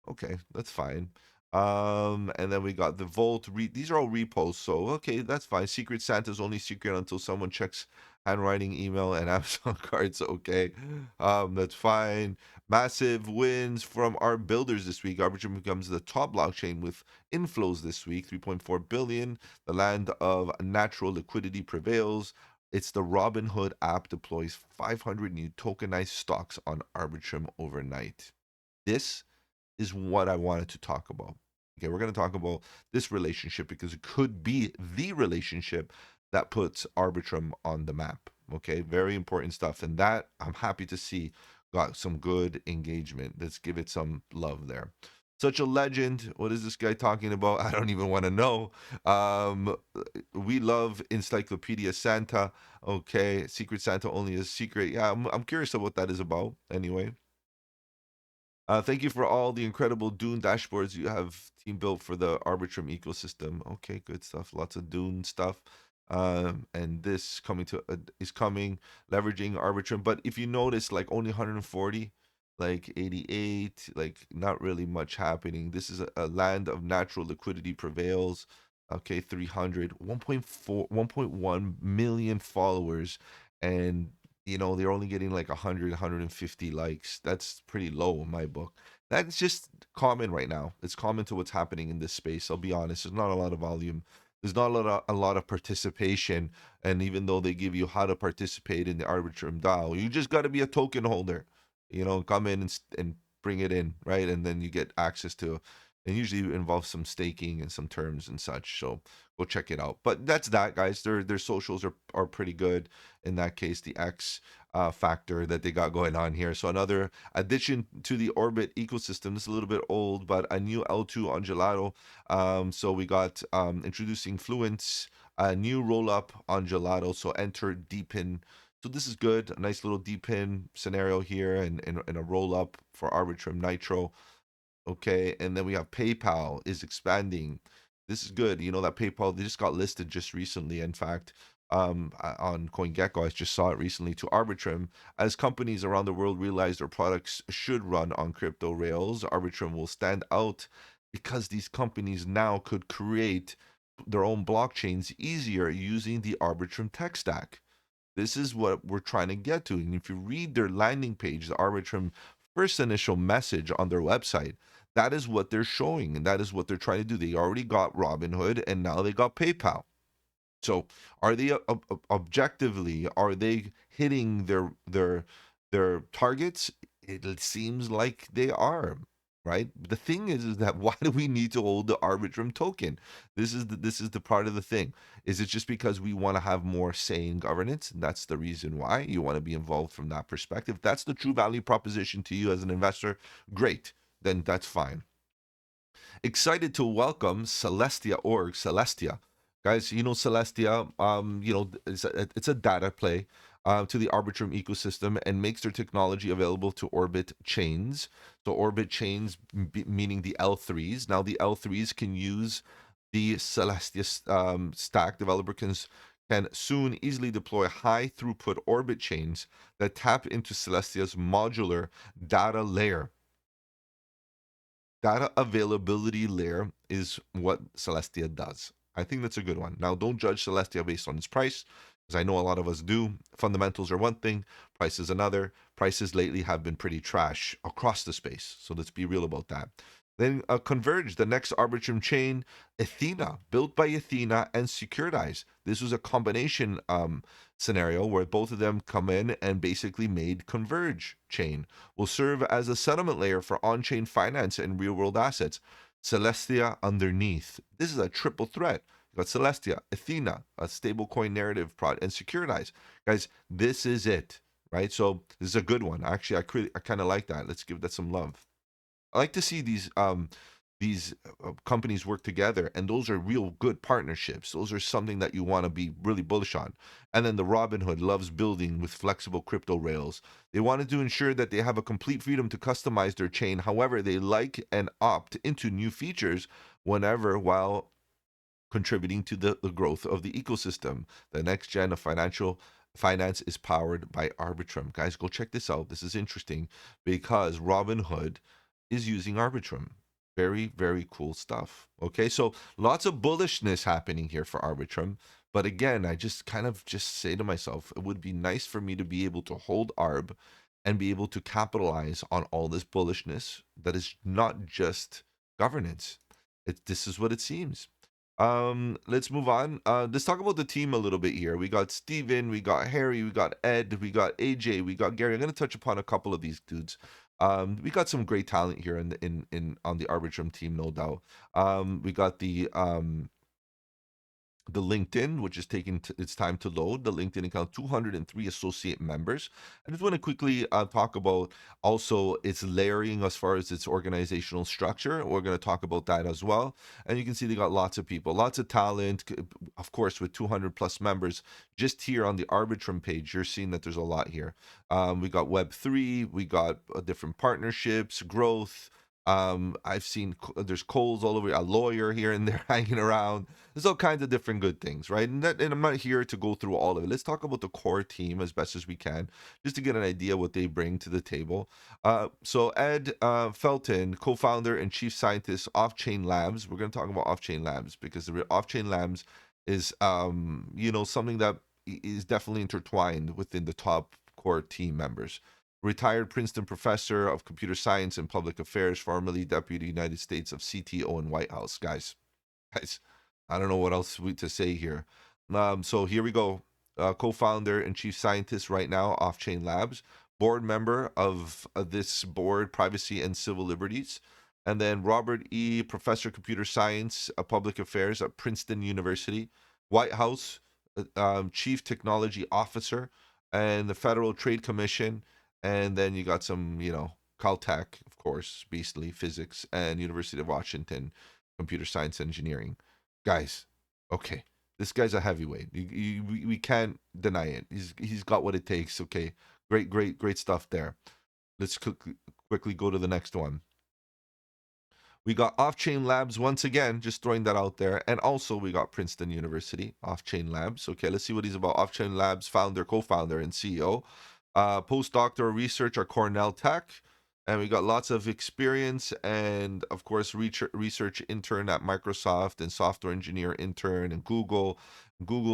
Okay, that's fine. And then we got the Volt. These are all reposts, so okay, that's fine. Secret Santa's only secret until someone checks handwriting, email, and Amazon cards. Okay, that's fine. Massive wins from our builders this week. Arbitrum becomes the top blockchain with inflows this week, 3.4 billion. The land of natural liquidity prevails. It's the Robinhood app deploys 500 new tokenized stocks on Arbitrum overnight. This is what I wanted to talk about. Okay, we're going to talk about this relationship because it could be the relationship that puts Arbitrum on the map. Okay, very important stuff. And that I'm happy to see got some good engagement. Let's give it some love there. Such a legend. What is this guy talking about? I don't even want to know. We love Encyclopedia Santa. Okay, Secret Santa only is secret. Yeah, I'm curious of what that is about. Anyway, thank you for all the incredible Dune dashboards you have team built for the Arbitrum ecosystem. Okay, good stuff. Lots of Dune stuff. And this is coming, leveraging Arbitrum. But if you notice, like only 140, like 88, like not really much happening. This is a land of natural liquidity prevails. Okay, 300, 1.4, 1.1 million followers, and they're only getting like 100, 150 likes. That's pretty low in my book. That's just common right now. It's common to what's happening in this space. I'll be honest. There's not a lot of volume. There's not a lot of participation. And even though they give you how to participate in the Arbitrum DAO, you just got to be a token holder. Come in and bring it in, right? And then you get access to, and usually it involves some staking and some terms and such. So go check it out. But that's that, guys. Their socials are pretty good. In that case, the X factor that they got going on here. So another addition to the Orbit ecosystem. This is a little bit old, but a new L2 on Gelato. So we got introducing Fluence, a new roll up on Gelato. So enter deepen. So this is good. A nice little deepen scenario here and a roll up for Arbitrum Nitro. Okay, and then we have PayPal is expanding. This is good. You know that PayPal, they just got listed just recently, in fact. on CoinGecko. I just saw it recently to Arbitrum. As companies around the world realize their products should run on crypto rails, Arbitrum will stand out because these companies now could create their own blockchains easier using the Arbitrum tech stack. This is what we're trying to get to. And if you read their landing page, the Arbitrum first initial message on their website, that is what they're showing, and that is what they're trying to do. They already got Robinhood, and now they got PayPal. So, are they objectively are they hitting their targets? It seems like they are, right? The thing is that why do we need to hold the Arbitrum token? This is the part of the thing. Is it just because we want to have more say in governance? That's the reason why you want to be involved from that perspective. That's the true value proposition to you as an investor. Great, then that's fine. Excited to welcome Celestia. Guys, you know Celestia, it's a data play to the Arbitrum ecosystem and makes their technology available to Orbit chains. So Orbit chains, meaning the L3s. Now the L3s can use the Celestia stack. Developer can soon easily deploy high throughput Orbit chains that tap into Celestia's modular data layer. Data availability layer is what Celestia does. I think that's a good one. Now, don't judge Celestia based on its price, because I know a lot of us do. Fundamentals are one thing, price is another. Prices lately have been pretty trash across the space, so let's be real about that. Then Converge, the next Arbitrum chain, Athena, built by Athena and securitized. This was a combination scenario where both of them come in and basically made Converge chain. Will serve as a settlement layer for on-chain finance and real-world assets. Celestia underneath. This is a triple threat. You got Celestia, Athena, a stablecoin narrative prod, and securitized. Guys, this is it, right? So this is a good one. Actually, I kind of like that. Let's give that some love. I like to see these companies work together, and those are real good partnerships. Those are something that you want to be really bullish on. And then the Robinhood loves building with flexible crypto rails. They wanted to ensure that they have a complete freedom to customize their chain. However, they like and opt into new features whenever, while contributing to the growth of the ecosystem. The next gen of finance is powered by Arbitrum. Guys, go check this out. This is interesting because Robinhood is using Arbitrum. Very, very cool stuff. Okay, so lots of bullishness happening here for Arbitrum. But again, I just kind of just say to myself, it would be nice for me to be able to hold ARB and be able to capitalize on all this bullishness that is not just governance. This is what it seems. Let's move on. Let's talk about the team a little bit here. We got Steven, we got Harry, we got Ed, we got AJ, we got Gary. I'm gonna touch upon a couple of these dudes. We got some great talent here in on the Arbitrum team, no doubt. We got the LinkedIn, which is taking its time to load. The LinkedIn account, 203 associate members. I just want to quickly talk about also its layering as far as its organizational structure. We're going to talk about that as well. And you can see they got lots of people, lots of talent, of course, with 200 plus members. Just here on the Arbitrum page, you're seeing that there's a lot here. We got Web3, we got different partnerships, growth. I've seen there's Coles all over, a lawyer here and there hanging around. There's all kinds of different good things, right? And I'm not here to go through all of it. Let's talk about the core team as best as we can, just to get an idea what they bring to the table. So Ed Felton, co-founder and chief scientist, Off-Chain Labs. We're going to talk about Off-Chain Labs because the Off-Chain Labs is, something that is definitely intertwined within the top core team members. Retired Princeton professor of computer science and public affairs, formerly deputy United States of CTO in White House. Guys, I don't know what else to say here. So here we go. Co-founder and chief scientist right now, Off-Chain Labs. Board member of this board, Privacy and Civil Liberties. And then Robert E., professor of computer science, public affairs at Princeton University. White House, chief technology officer, and the Federal Trade Commission. And then you got some, Caltech, of course, beastly physics, and University of Washington, computer science engineering. Guys, okay, this guy's a heavyweight. We can't deny it. He's got what it takes. Okay, great stuff there. Let's quickly go to the next one. We got Off-Chain Labs once again, just throwing that out there. And also we got Princeton University, Off-Chain Labs. Okay, let's see what he's about. Off-Chain Labs founder, co-founder, and CEO. Postdoctoral research at Cornell Tech. And we got lots of experience and, of course, research intern at Microsoft and software engineer intern and Google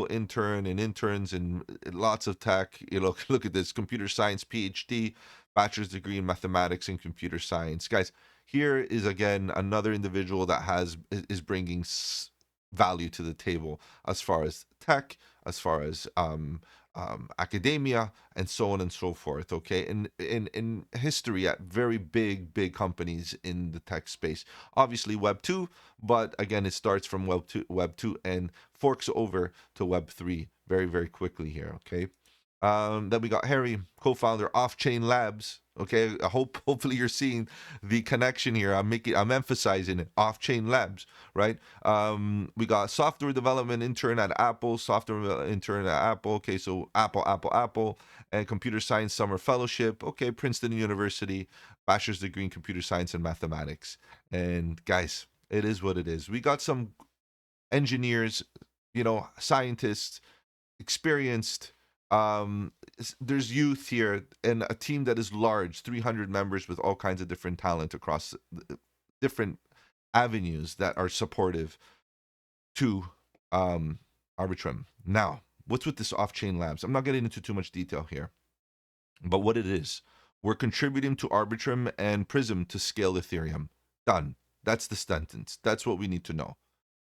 intern and interns and lots of tech. You know, look at this, computer science PhD, bachelor's degree in mathematics and computer science. Guys, here is again another individual that is bringing value to the table as far as tech, as far as academia, and so on and so forth. Okay, in history at very big companies in the tech space. Obviously Web 2, but again it starts from Web 2 and forks over to Web 3 very quickly here. Okay. Then we got Harry, co-founder Off-Chain Labs. Okay, hopefully you're seeing the connection here. I'm emphasizing it. Off-Chain Labs, right? We got software development intern at Apple, software intern at Apple. Okay, so Apple, and computer science summer fellowship. Okay, Princeton University, bachelor's degree in computer science and mathematics. And guys, it is what it is. We got some engineers, scientists, experienced. There's youth here and a team that is large, 300 members with all kinds of different talent across different avenues that are supportive to Arbitrum. Now, what's with this off-chain labs? I'm not getting into too much detail here, but what it is, we're contributing to Arbitrum and Prism to scale Ethereum. Done. That's the sentence. That's what we need to know.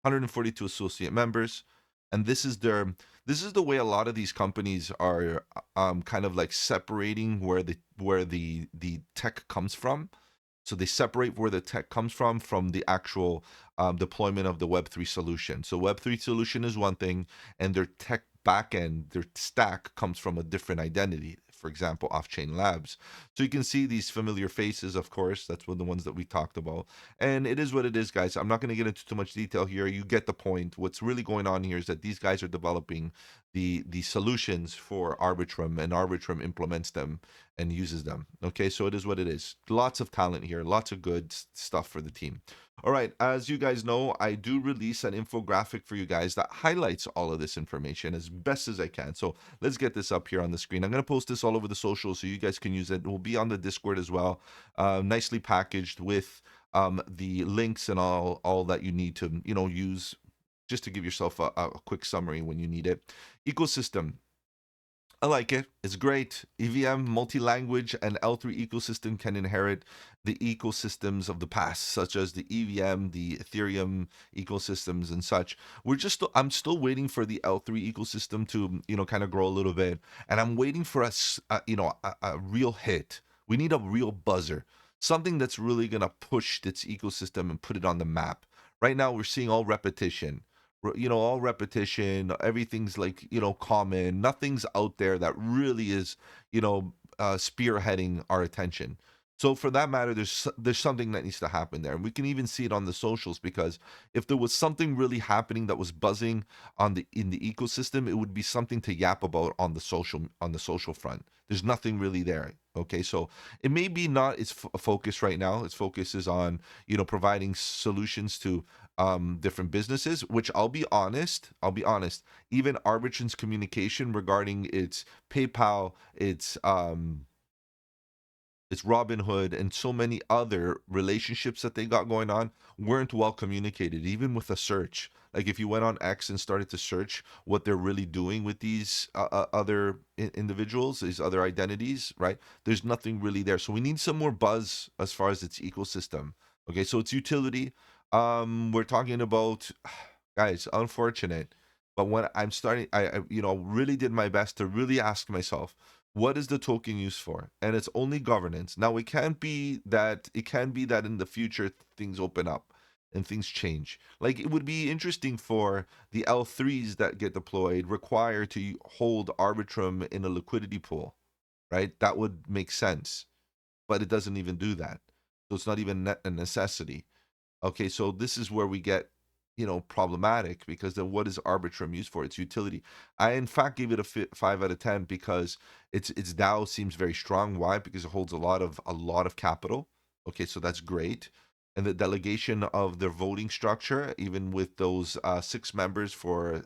142 associate members, and this is the way a lot of these companies are kind of like separating where the tech comes from. So they separate where the tech comes from the actual deployment of the Web3 solution. So Web3 solution is one thing, and their tech backend, their stack comes from a different identity. For example, Off-Chain Labs. So you can see these familiar faces, of course. That's one of the ones that we talked about. And it is what it is, guys. I'm not going to get into too much detail here. You get the point. What's really going on here is that these guys are developing the solutions for Arbitrum, and Arbitrum implements them and uses them. Okay, so it is what it is. Lots of talent here, lots of good stuff for the team. All right, as you guys know, I do release an infographic for you guys that highlights all of this information as best as I can. So let's get this up here on the screen. I'm going to post this all over the socials so you guys can use it. It will be on the Discord as well, nicely packaged with the links and all that you need to use just to give yourself a quick summary when you need it. Ecosystem. I like it. It's great. EVM, multi-language, and L3 ecosystem can inherit the ecosystems of the past, such as the EVM, the Ethereum ecosystems, and such. I'm still waiting for the L3 ecosystem to, kind of grow a little bit, and I'm waiting for a real hit. We need a real buzzer, something that's really gonna push its ecosystem and put it on the map. Right now, we're seeing all repetition. All repetition, everything's like, common, nothing's out there that really is, spearheading our attention. So for that matter, there's something that needs to happen there, and we can even see it on the socials, because if there was something really happening that was buzzing in the ecosystem, it would be something to yap about on the social front. There's nothing really there. Okay, so it may be not its focus right now. Its focus is on providing solutions to different businesses, which I'll be honest, even Arbitrum's communication regarding its PayPal, its Robinhood, and so many other relationships that they got going on weren't well communicated, even with a search. Like if you went on X and started to search what they're really doing with these other individuals, these other identities, right? There's nothing really there. So we need some more buzz as far as its ecosystem. Okay, so its utility. We're talking about, guys, unfortunate, but when I'm starting, I really did my best to really ask myself, what is the token used for? And it's only governance. Now it can be that in the future things open up and things change. Like it would be interesting for the L3s that get deployed require to hold Arbitrum in a liquidity pool, right? That would make sense, but it doesn't even do that. So it's not even a necessity. Okay, so this is where we get, problematic, because then what is Arbitrum used for? Its utility. I in fact gave it a 5 out of 10 because its DAO seems very strong. Why? Because it holds a lot of capital. Okay, so that's great. and the delegation of their voting structure, even with those 6 members for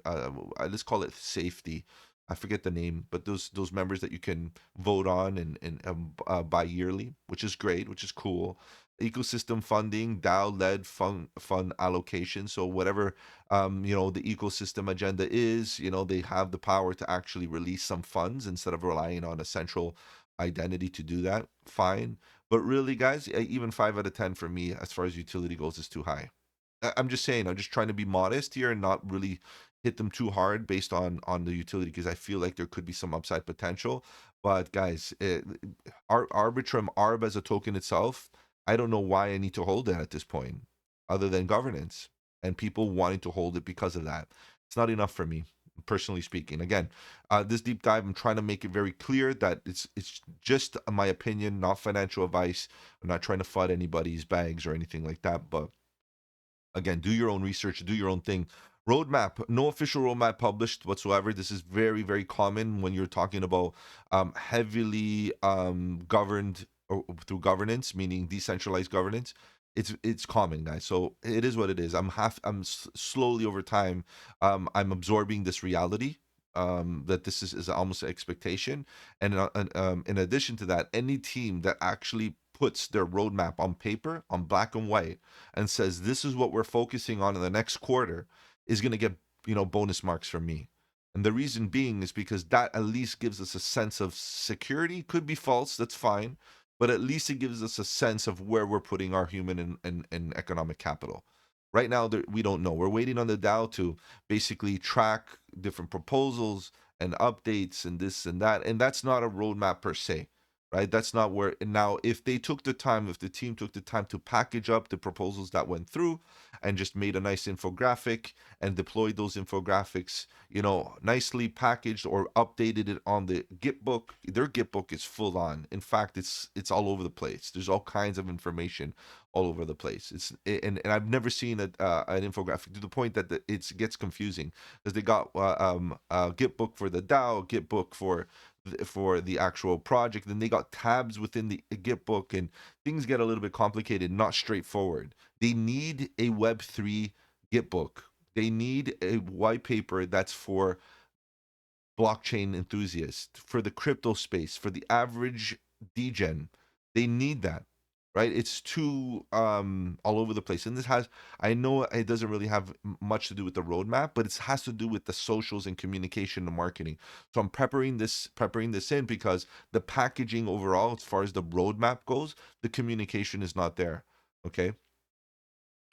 let's call it safety. I forget the name, but those members that you can vote on and bi-yearly, which is great, which is cool. Ecosystem funding, DAO-led fund allocation. So whatever the ecosystem agenda is, they have the power to actually release some funds instead of relying on a central identity to do that. Fine. But really, guys, even 5 out of 10 for me, as far as utility goes, is too high. I'm just saying, I'm just trying to be modest here and not really hit them too hard based on the utility, because I feel like there could be some upside potential. But guys, Arbitrum ARB as a token itself, I don't know why I need to hold it at this point, other than governance and people wanting to hold it because of that. It's not enough for me, personally speaking. Again, this deep dive, I'm trying to make it very clear that it's just my opinion, not financial advice. I'm not trying to flood anybody's bags or anything like that. But again, do your own research, do your own thing. Roadmap, no official roadmap published whatsoever. This is very, very common when you're talking about heavily governed or through governance, meaning decentralized governance. It's common, guys. So it is what it is. Slowly over time, I'm absorbing this reality. That this is almost an expectation, and in addition to that, any team that actually puts their roadmap on paper, on black and white, and says this is what we're focusing on in the next quarter is going to get bonus marks from me. And the reason being is because that at least gives us a sense of security. Could be false, that's fine, but at least it gives us a sense of where we're putting our human and economic capital. Right now we don't know. We're waiting on the DAO to basically track different proposals and updates and this and that, and that's not a roadmap per se, right? That's not where. Now, if they took the time, if the team took the time to package up the proposals that went through and just made a nice infographic and deployed those infographics, nicely packaged or updated it on the Git book, their Git book is full on. In fact, it's all over the place. There's all kinds of information all over the place. And I've never seen an infographic to the point that it gets confusing, because they got a Git book for the DAO, Git book for the actual project, then they got tabs within the Git book, and things get a little bit complicated, not straightforward. They need a Web3 Git book. They need a white paper that's for blockchain enthusiasts, for the crypto space, for the average degen. They need that, right? It's too all over the place. And this has, I know it doesn't really have much to do with the roadmap, but it has to do with the socials and communication and marketing. So I'm preparing this in because the packaging overall, as far as the roadmap goes, the communication is not there. Okay.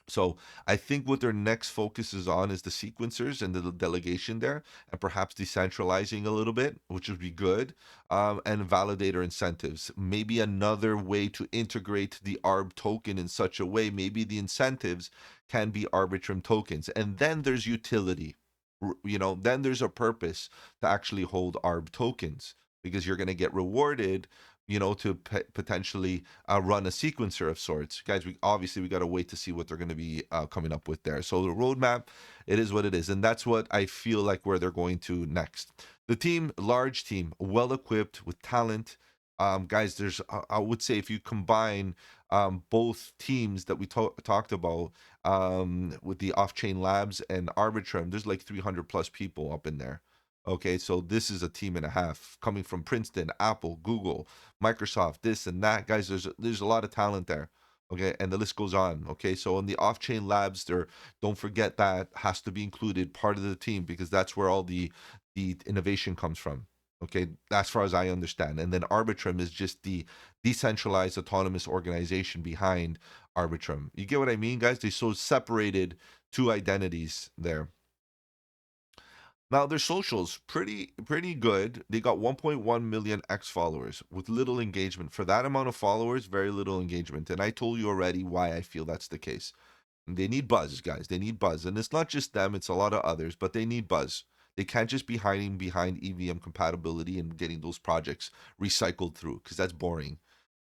So I think what their next focus is on is the sequencers and the delegation there, and perhaps decentralizing a little bit, which would be good, and validator incentives. Maybe another way to integrate the ARB token in such a way, maybe the incentives can be Arbitrum tokens. And then there's utility. Then there's a purpose to actually hold ARB tokens, because you're going to get rewarded to potentially run a sequencer of sorts. Guys, we got to wait to see what they're going to be coming up with there. So the roadmap, it is what it is. And that's what I feel like where they're going to next. The team, large team, well equipped with talent. Guys, I would say if you combine both teams that we talked about with the off-chain labs and Arbitrum, there's like 300 plus people up in there. Okay, so this is a team and a half coming from Princeton, Apple, Google, Microsoft, this and that. Guys, there's a lot of talent there. Okay, and the list goes on. Okay, so in the off-chain labs, there, don't forget that has to be included part of the team, because that's where all the innovation comes from. Okay, as far as I understand. And then Arbitrum is just the decentralized autonomous organization behind Arbitrum. You get what I mean, guys? They so separated two identities there. Now their socials pretty good. They got 1.1 million X followers with little engagement. For that amount of followers, very little engagement. And I told you already why I feel that's the case. They need buzz, guys. They need buzz. And it's not just them, it's a lot of others, but they need buzz. They can't just be hiding behind EVM compatibility and getting those projects recycled through, because that's boring.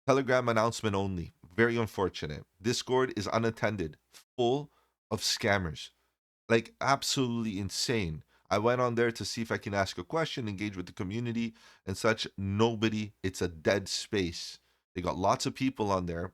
Telegram announcement only. Very unfortunate. Discord is unattended, full of scammers. Like absolutely insane. I went on there to see if I can ask a question, engage with the community and such. Nobody. It's a dead space. They got lots of people on there,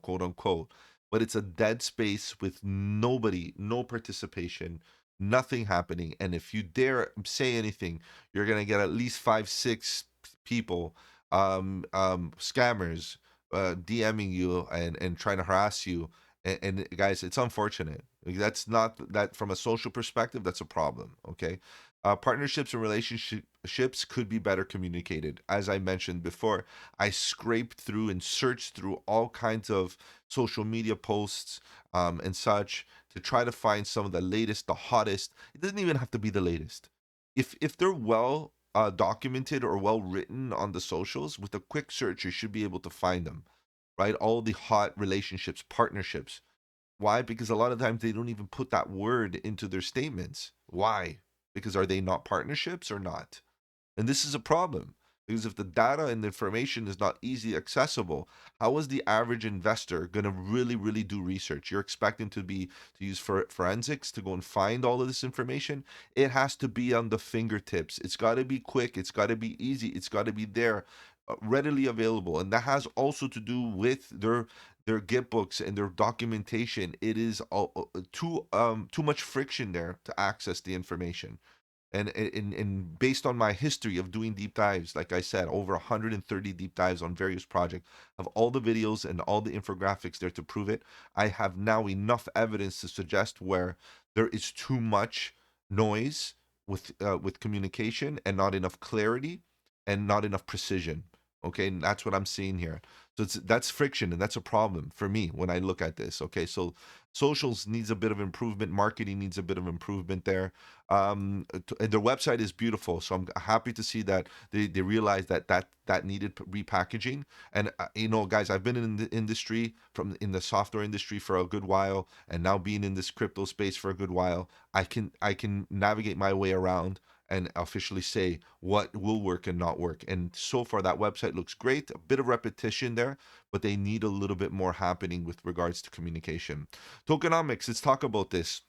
quote unquote, but it's a dead space with nobody, no participation, nothing happening. And if you dare say anything, you're gonna get at least 5, 6 people, scammers, DMing you and trying to harass you. And guys, it's unfortunate. Like, that's not that from a social perspective. That's a problem. Okay, partnerships and relationships could be better communicated. As I mentioned before, I scraped through and searched through all kinds of social media posts, and such, to try to find some of the latest, the hottest. It doesn't even have to be the latest. If they're well documented or well written on the socials, with a quick search, you should be able to find them, right? All the hot relationships, partnerships. Why? Because a lot of times they don't even put that word into their statements. Why? Because are they not partnerships or not? And this is a problem, because if the data and the information is not easily accessible, how is the average investor going to really do research? You're expecting to use forensics to go and find all of this information. It has to be on the fingertips. It's got to be quick. It's got to be easy. It's got to be there, readily available. And that has also to do with their Git books and their documentation. It is too much friction there to access the information. And based on my history of doing deep dives, like I said, over 130 deep dives on various projects, of all the videos and all the infographics there to prove it, I have now enough evidence to suggest where there is too much noise with communication, and not enough clarity, and not enough precision. Okay, and that's what I'm seeing here. So that's friction, and that's a problem for me when I look at this. Okay, so socials needs a bit of improvement, marketing needs a bit of improvement there. And their website is beautiful, so I'm happy to see that they realized that needed repackaging. And guys, I've been in the industry, in the software industry, for a good while, and now being in this crypto space for a good while, I can navigate my way around and officially say what will work and not work. And so far, that website looks great. A bit of repetition there, but they need a little bit more happening with regards to communication. Tokenomics, let's talk about this.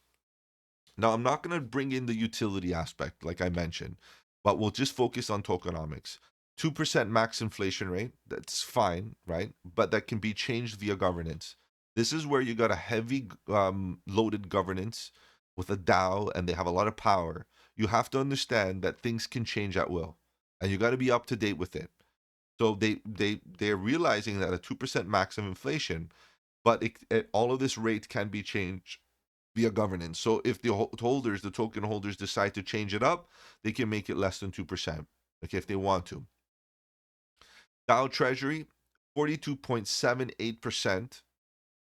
Now, I'm not going to bring in the utility aspect, like I mentioned, but we'll just focus on tokenomics. 2% max inflation rate, that's fine, right? But that can be changed via governance. This is where you got a heavy loaded governance with a DAO, and they have a lot of power. You have to understand that things can change at will, and you got to be up to date with it. So they're realizing that a 2% max of inflation, but all of this rate can be changed via governance. So if the token holders decide to change it up, they can make it less than 2%. Okay, if they want to. Dow Treasury, 42.78%.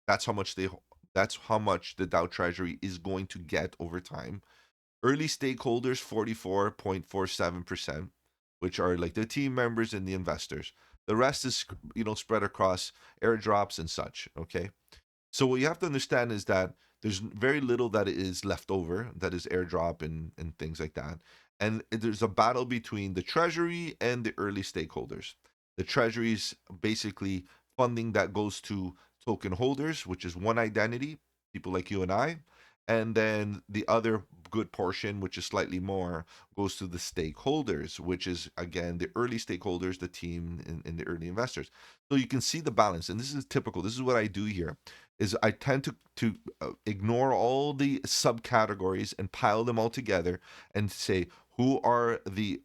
That's how much the Dow Treasury is going to get over time. Early stakeholders, 44.47%, which are like the team members and the investors. The rest is spread across airdrops and such. Okay. So what you have to understand is that there's very little that is left over, that is airdrop and things like that. And there's a battle between the treasury and the early stakeholders. The treasury's basically funding that goes to token holders, which is one identity, people like you and I. And then the other good portion, which is slightly more, goes to the stakeholders, which is again the early stakeholders, the team, and the early investors. So you can see the balance, and this is typical. This is what I do here is I tend to ignore all the subcategories and pile them all together and say who are the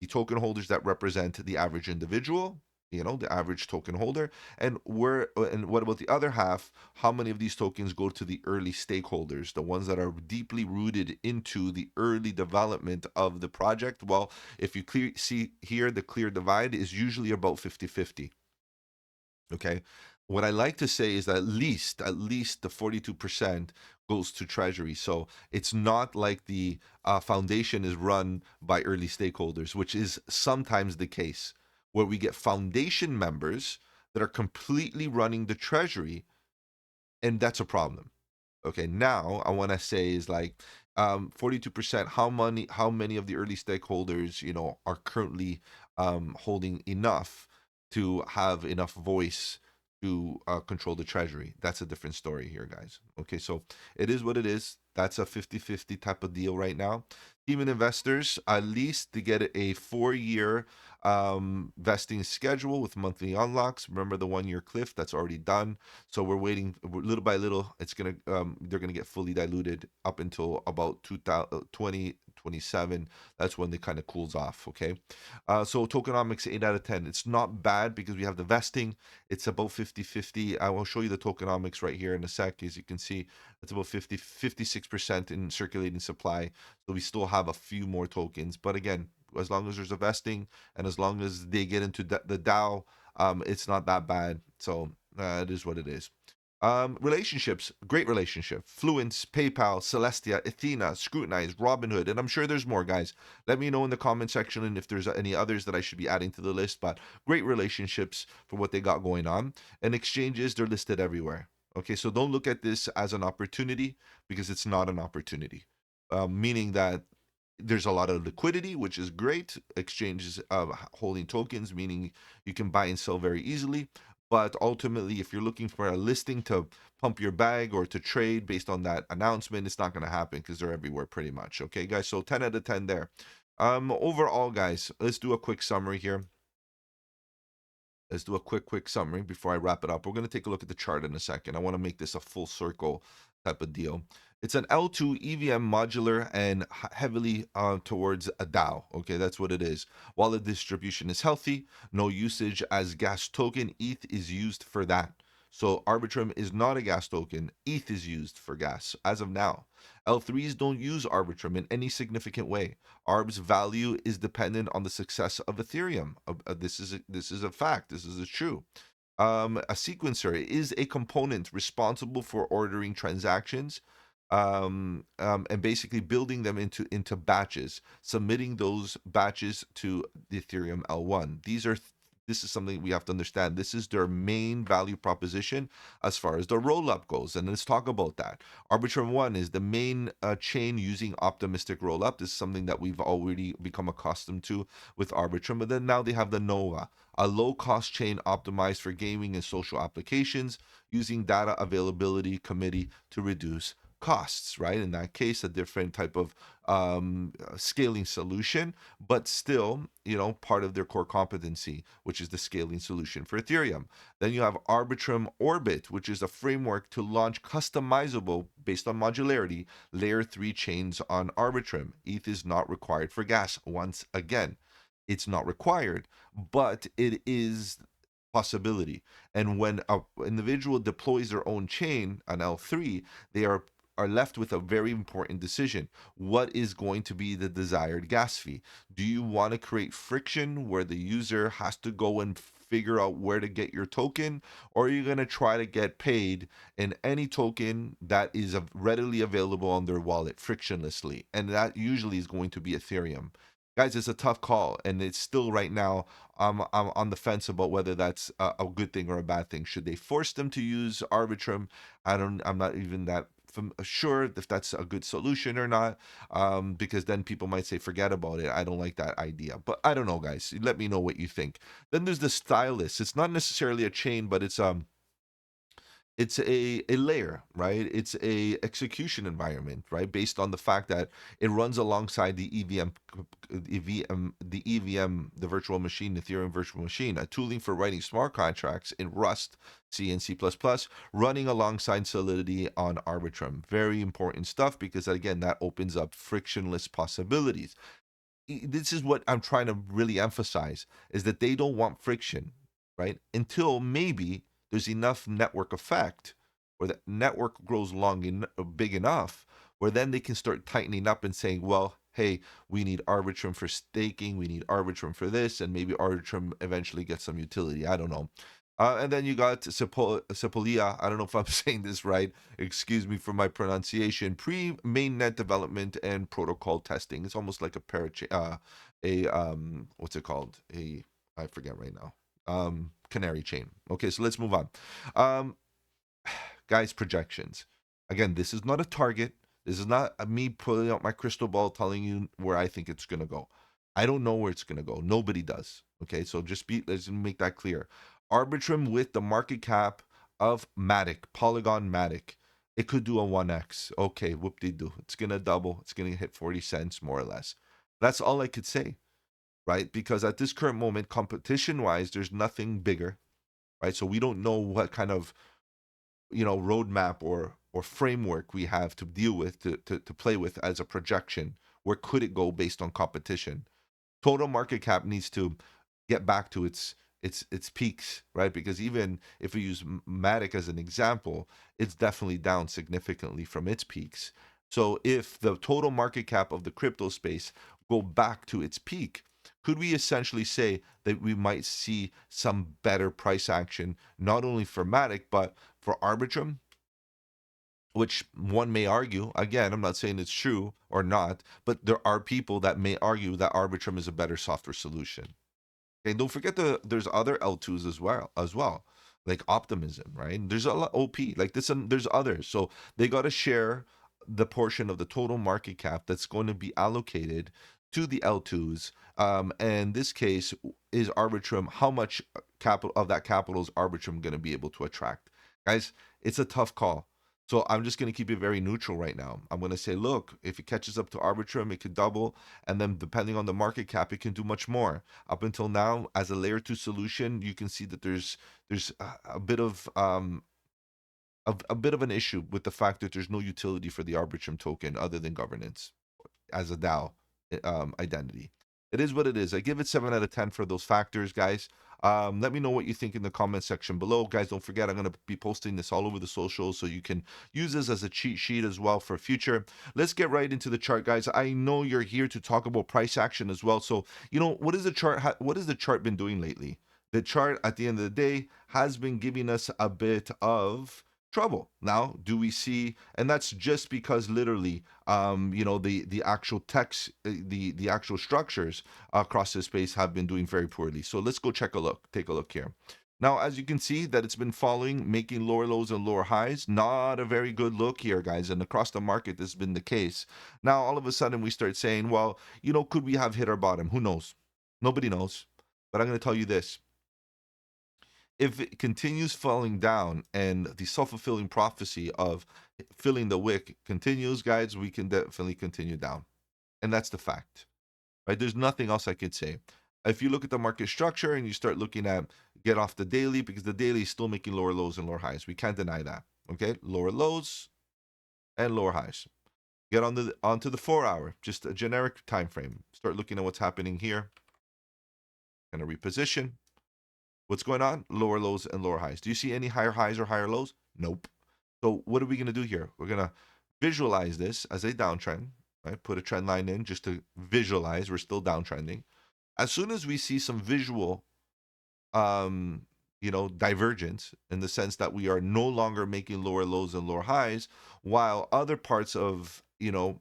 token holders that represent the average individual, the average token holder, and what about the other half? How many of these tokens go to the early stakeholders, the ones that are deeply rooted into the early development of the project? Well, if you see here, the clear divide is usually about 50-50. Okay. What I like to say is that at least the 42% goes to treasury. So it's not like the foundation is run by early stakeholders, which is sometimes the case, where we get foundation members that are completely running the treasury, and that's a problem. Okay, now I want to say is like 42%. How many of the early stakeholders are currently holding enough to have enough voice to control the treasury? That's a different story here, guys. Okay, so it is what it is. That's a 50-50 type of deal right now. Team and investors, at least to get a 4-year Vesting schedule with monthly unlocks. Remember the 1 year cliff that's already done. So we're waiting little by little. It's gonna they're gonna get fully diluted up until about 2027. That's when they kind of cools off. Okay, so tokenomics 8 out of 10. It's not bad because we have the vesting. It's about 50-50. I will show you the tokenomics right here in a sec. As you can see, it's about 56% in circulating supply. So we still have a few more tokens. But again, as long as there's a vesting and as long as they get into the DAO, it's not that bad. So it is what it is. Relationships, great relationship. Fluence, PayPal, Celestia, Athena, Scrutinize, Robinhood, and I'm sure there's more, guys. Let me know in the comment section and if there's any others that I should be adding to the list. But great relationships for what they got going on. And exchanges, they're listed everywhere. Okay, so don't look at this as an opportunity because it's not an opportunity. Meaning that there's a lot of liquidity, which is great. Exchanges holding tokens, meaning you can buy and sell very easily. But ultimately, if you're looking for a listing to pump your bag or to trade based on that announcement, it's not going to happen because they're everywhere pretty much. Okay, guys. So 10 out of 10 there. Overall, guys, let's do a quick summary here. Let's do a quick summary before I wrap it up. We're going to take a look at the chart in a second. I want to make this a full circle type of deal. It's an L2 EVM modular and heavily towards a DAO. Okay, that's what it is. While the distribution is healthy, no usage as gas token, ETH is used for that. So Arbitrum is not a gas token. ETH is used for gas as of now. L3s don't use Arbitrum in any significant way. ARB's value is dependent on the success of Ethereum. This is a fact. This is true. A sequencer is a component responsible for ordering transactions, and basically building them into batches, submitting those batches to the Ethereum L1. This is something we have to understand. This is their main value proposition as far as the rollup goes. And let's talk about that. Arbitrum 1 is the main chain using optimistic rollup. This is something that we've already become accustomed to with Arbitrum. But then now they have the Nova, a low-cost chain optimized for gaming and social applications using data availability committee to reduce costs, right? In that case, a different type of scaling solution, but still, part of their core competency, which is the scaling solution for Ethereum. Then you have Arbitrum Orbit, which is a framework to launch customizable, based on modularity, layer 3 chains on Arbitrum. ETH is not required for gas. Once again, it's not required, but it is possibility. And when an individual deploys their own chain on L3, they are left with a very important decision. What is going to be the desired gas fee? Do you want to create friction where the user has to go and figure out where to get your token, or are you going to try to get paid in any token that is readily available on their wallet frictionlessly? And that usually is going to be Ethereum. Guys, it's a tough call, and it's still right now. I'm on the fence about whether that's a good thing or a bad thing. Should they force them to use Arbitrum? I'm not even that sure if that's a good solution or not, because then people might say forget about it. I don't like that idea, but I don't know, guys. Let me know what you think. Then there's the stylus. It's not necessarily a chain, but it's a layer, right? It's a execution environment, right? Based on the fact that it runs alongside the the virtual machine, Ethereum virtual machine, a tooling for writing smart contracts in Rust, C and C++, running alongside Solidity on Arbitrum. Very important stuff because again, that opens up frictionless possibilities. This is what I'm trying to really emphasize, is that they don't want friction, right? Until maybe there's enough network effect or the network grows big enough where then they can start tightening up and saying, well, hey, we need Arbitrum for staking, we need Arbitrum for this, and maybe Arbitrum eventually gets some utility. I don't know. And then you got Sepolia. I don't know if I'm saying this right. Excuse me for my pronunciation. Pre-mainnet development and protocol testing. It's almost like what's it called? I forget right now. Canary chain. Okay, so let's move on. Guys, projections. Again, this is not a target. This is not me pulling out my crystal ball telling you where I think it's gonna go. I don't know where it's gonna go. Nobody does. Okay, so let's make that clear. Arbitrum with the market cap of Matic, Polygon Matic, it could do a 1x. Okay, whoop-de-doo. It's gonna double. It's gonna hit 40 cents more or less. That's all I could say. right? Because at this current moment, competition-wise, there's nothing bigger, right? So we don't know what kind of, roadmap or framework we have to deal with, to play with as a projection. Where could it go based on competition? Total market cap needs to get back to its peaks, right? Because even if we use Matic as an example, it's definitely down significantly from its peaks. So if the total market cap of the crypto space go back to its peak, could we essentially say that we might see some better price action, not only for Matic, but for Arbitrum? Which one may argue, again, I'm not saying it's true or not, but there are people that may argue that Arbitrum is a better software solution. Okay, don't forget there's other L2s as well, like Optimism, right? There's a lot OP like this, and there's others. So they got to share the portion of the total market cap that's going to be allocated to the L2s. And this case is Arbitrum. How much capital of that capital is Arbitrum going to be able to attract? Guys, it's a tough call. So I'm just going to keep it very neutral right now. I'm going to say, look, if it catches up to Arbitrum, it could double, and then depending on the market cap, it can do much more. Up until now, as a layer 2 solution, you can see that there's a bit of a bit of an issue with the fact that there's no utility for the Arbitrum token other than governance as a DAO identity. It is what it is. I give it 7 out of 10 for those factors, guys. Let me know what you think in the comment section below. Guys, don't forget, I'm going to be posting this all over the socials, so you can use this as a cheat sheet as well for future. Let's get right into the chart, guys. I know you're here to talk about price action as well. So, what is the chart? What has the chart been doing lately? The chart, at the end of the day, has been giving us a bit of trouble. Now, do we see, and that's just because literally, the actual text, the actual structures across this space have been doing very poorly. So let's go take a look here. Now, as you can see that it's been following, making lower lows and lower highs. Not a very good look here, guys. And across the market, this has been the case. Now, all of a sudden, we start saying, well, could we have hit our bottom? Who knows? Nobody knows. But I'm going to tell you this. If it continues falling down and the self-fulfilling prophecy of filling the wick continues, guys, we can definitely continue down. And that's the fact, right? There's nothing else I could say. If you look at the market structure and you start looking at get off the daily, because the daily is still making lower lows and lower highs. We can't deny that. Okay, lower lows and lower highs. Get onto the 4-hour, just a generic time frame. Start looking at what's happening here. Gonna reposition. What's going on? Lower lows and lower highs. Do you see any higher highs or higher lows? Nope. So what are we going to do here? We're going to visualize this as a downtrend, right? Put a trend line in just to visualize we're still downtrending. As soon as we see some visual, divergence in the sense that we are no longer making lower lows and lower highs, while other parts of, the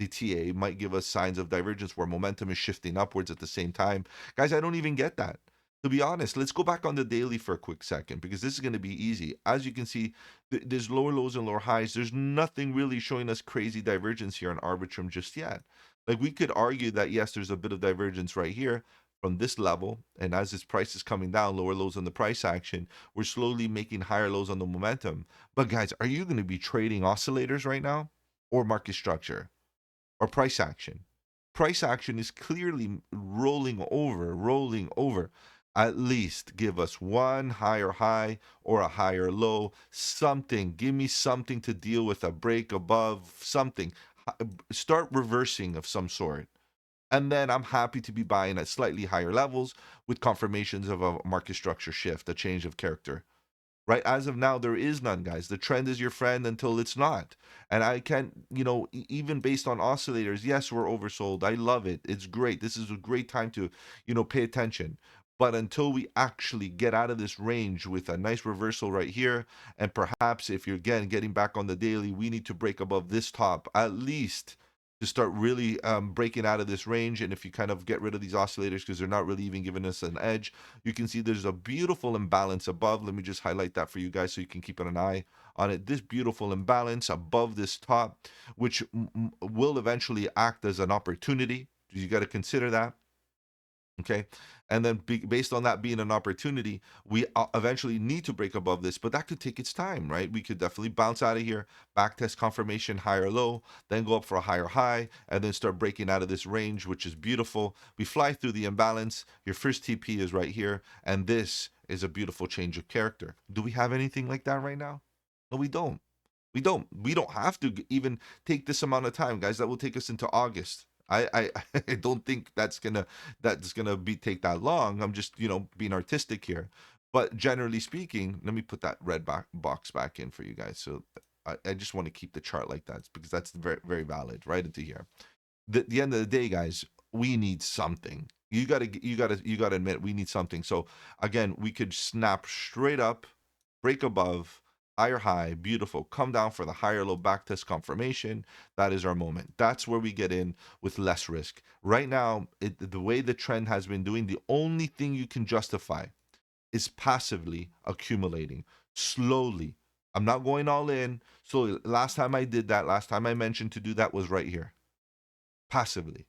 TA might give us signs of divergence where momentum is shifting upwards at the same time. Guys, I don't even get that. To be honest, let's go back on the daily for a quick second because this is going to be easy. As you can see, there's lower lows and lower highs. There's nothing really showing us crazy divergence here on Arbitrum just yet. Like we could argue that, yes, there's a bit of divergence right here from this level. And as this price is coming down, lower lows on the price action, we're slowly making higher lows on the momentum. But guys, are you going to be trading oscillators right now or market structure? Or price action. Price action is clearly rolling over. At least give us one higher high or a higher low, something. Give me something to deal with, a break above, something. Start reversing of some sort. And then I'm happy to be buying at slightly higher levels with confirmations of a market structure shift, a change of character. Right? As of now, there is none, guys. The trend is your friend until it's not. And I can't, even based on oscillators, yes, we're oversold. I love it. It's great. This is a great time to, pay attention. But until we actually get out of this range with a nice reversal right here, and perhaps if you're again getting back on the daily, we need to break above this top at least to start really breaking out of this range. And if you kind of get rid of these oscillators because they're not really even giving us an edge, you can see there's a beautiful imbalance above. Let me just highlight that for you guys so you can keep an eye on it. This beautiful imbalance above this top, which will eventually act as an opportunity. You got to consider that. Okay, and then based on that being an opportunity, we eventually need to break above this, but that could take its time, right? We could definitely bounce out of here, back test confirmation, higher low, then go up for a higher high, and then start breaking out of this range, which is beautiful. We fly through the imbalance. Your first TP is right here, and this is a beautiful change of character. Do we have anything like that right now? No, we don't. We don't have to even take this amount of time, guys. That will take us into August. I don't think that's gonna be take that long. I'm just being artistic here, but generally speaking, let me put that red box back in for you guys. So I just want to keep the chart like that because that's very very valid right into here. The end of the day, guys, we need something. You gotta admit we need something. So again, we could snap straight up, break above, higher high, beautiful, come down for the higher low back test confirmation. That is our moment. That's where we get in with less risk. Right now, the way the trend has been doing, the only thing you can justify is passively accumulating slowly. I'm not going all in. So last time I did that, last time I mentioned to do that was right here. Passively,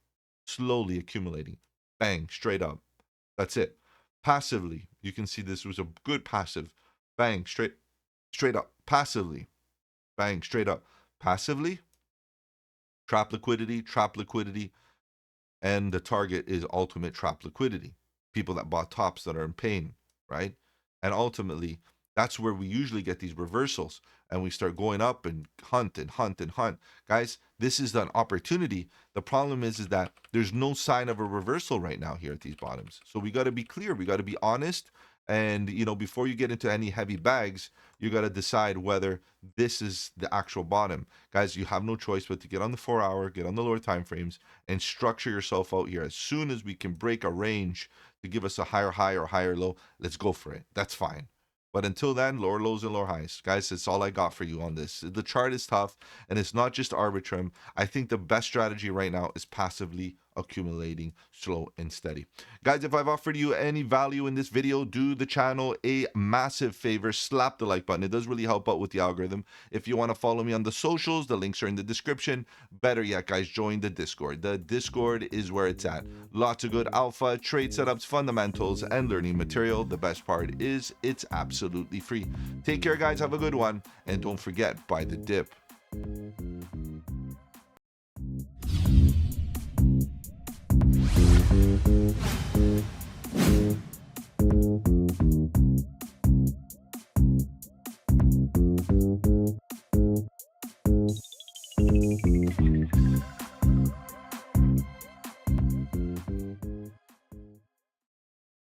slowly accumulating. Bang, straight up. That's it. Passively, you can see this was a good passive. Bang, straight up. Passively, bang, straight up. Passively, trap liquidity, and the target is ultimate trap liquidity. People that bought tops that are in pain, right? And ultimately, that's where we usually get these reversals and we start going up and hunt and hunt and hunt. Guys, this is an opportunity. The problem is that there's no sign of a reversal right now here at these bottoms. So we got to be clear. We got to be honest. And, before you get into any heavy bags, you got to decide whether this is the actual bottom. Guys, you have no choice but to get on the 4-hour, get on the lower time frames, and structure yourself out here. As soon as we can break a range to give us a higher high or higher low, let's go for it. That's fine. But until then, lower lows and lower highs. Guys, that's all I got for you on this. The chart is tough, and it's not just Arbitrum. I think the best strategy right now is passively accumulating slow and steady. Guys, if I've offered you any value in this video, do the channel a massive favor. Slap the like button. It does really help out with the algorithm. If you want to follow me on the socials, the links are in the description. Better yet, guys, join the Discord. The Discord is where it's at. Lots of good alpha, trade setups, fundamentals, and learning material. The best part is it's absolutely free. Take care, guys. Have a good one. And don't forget, buy the dip.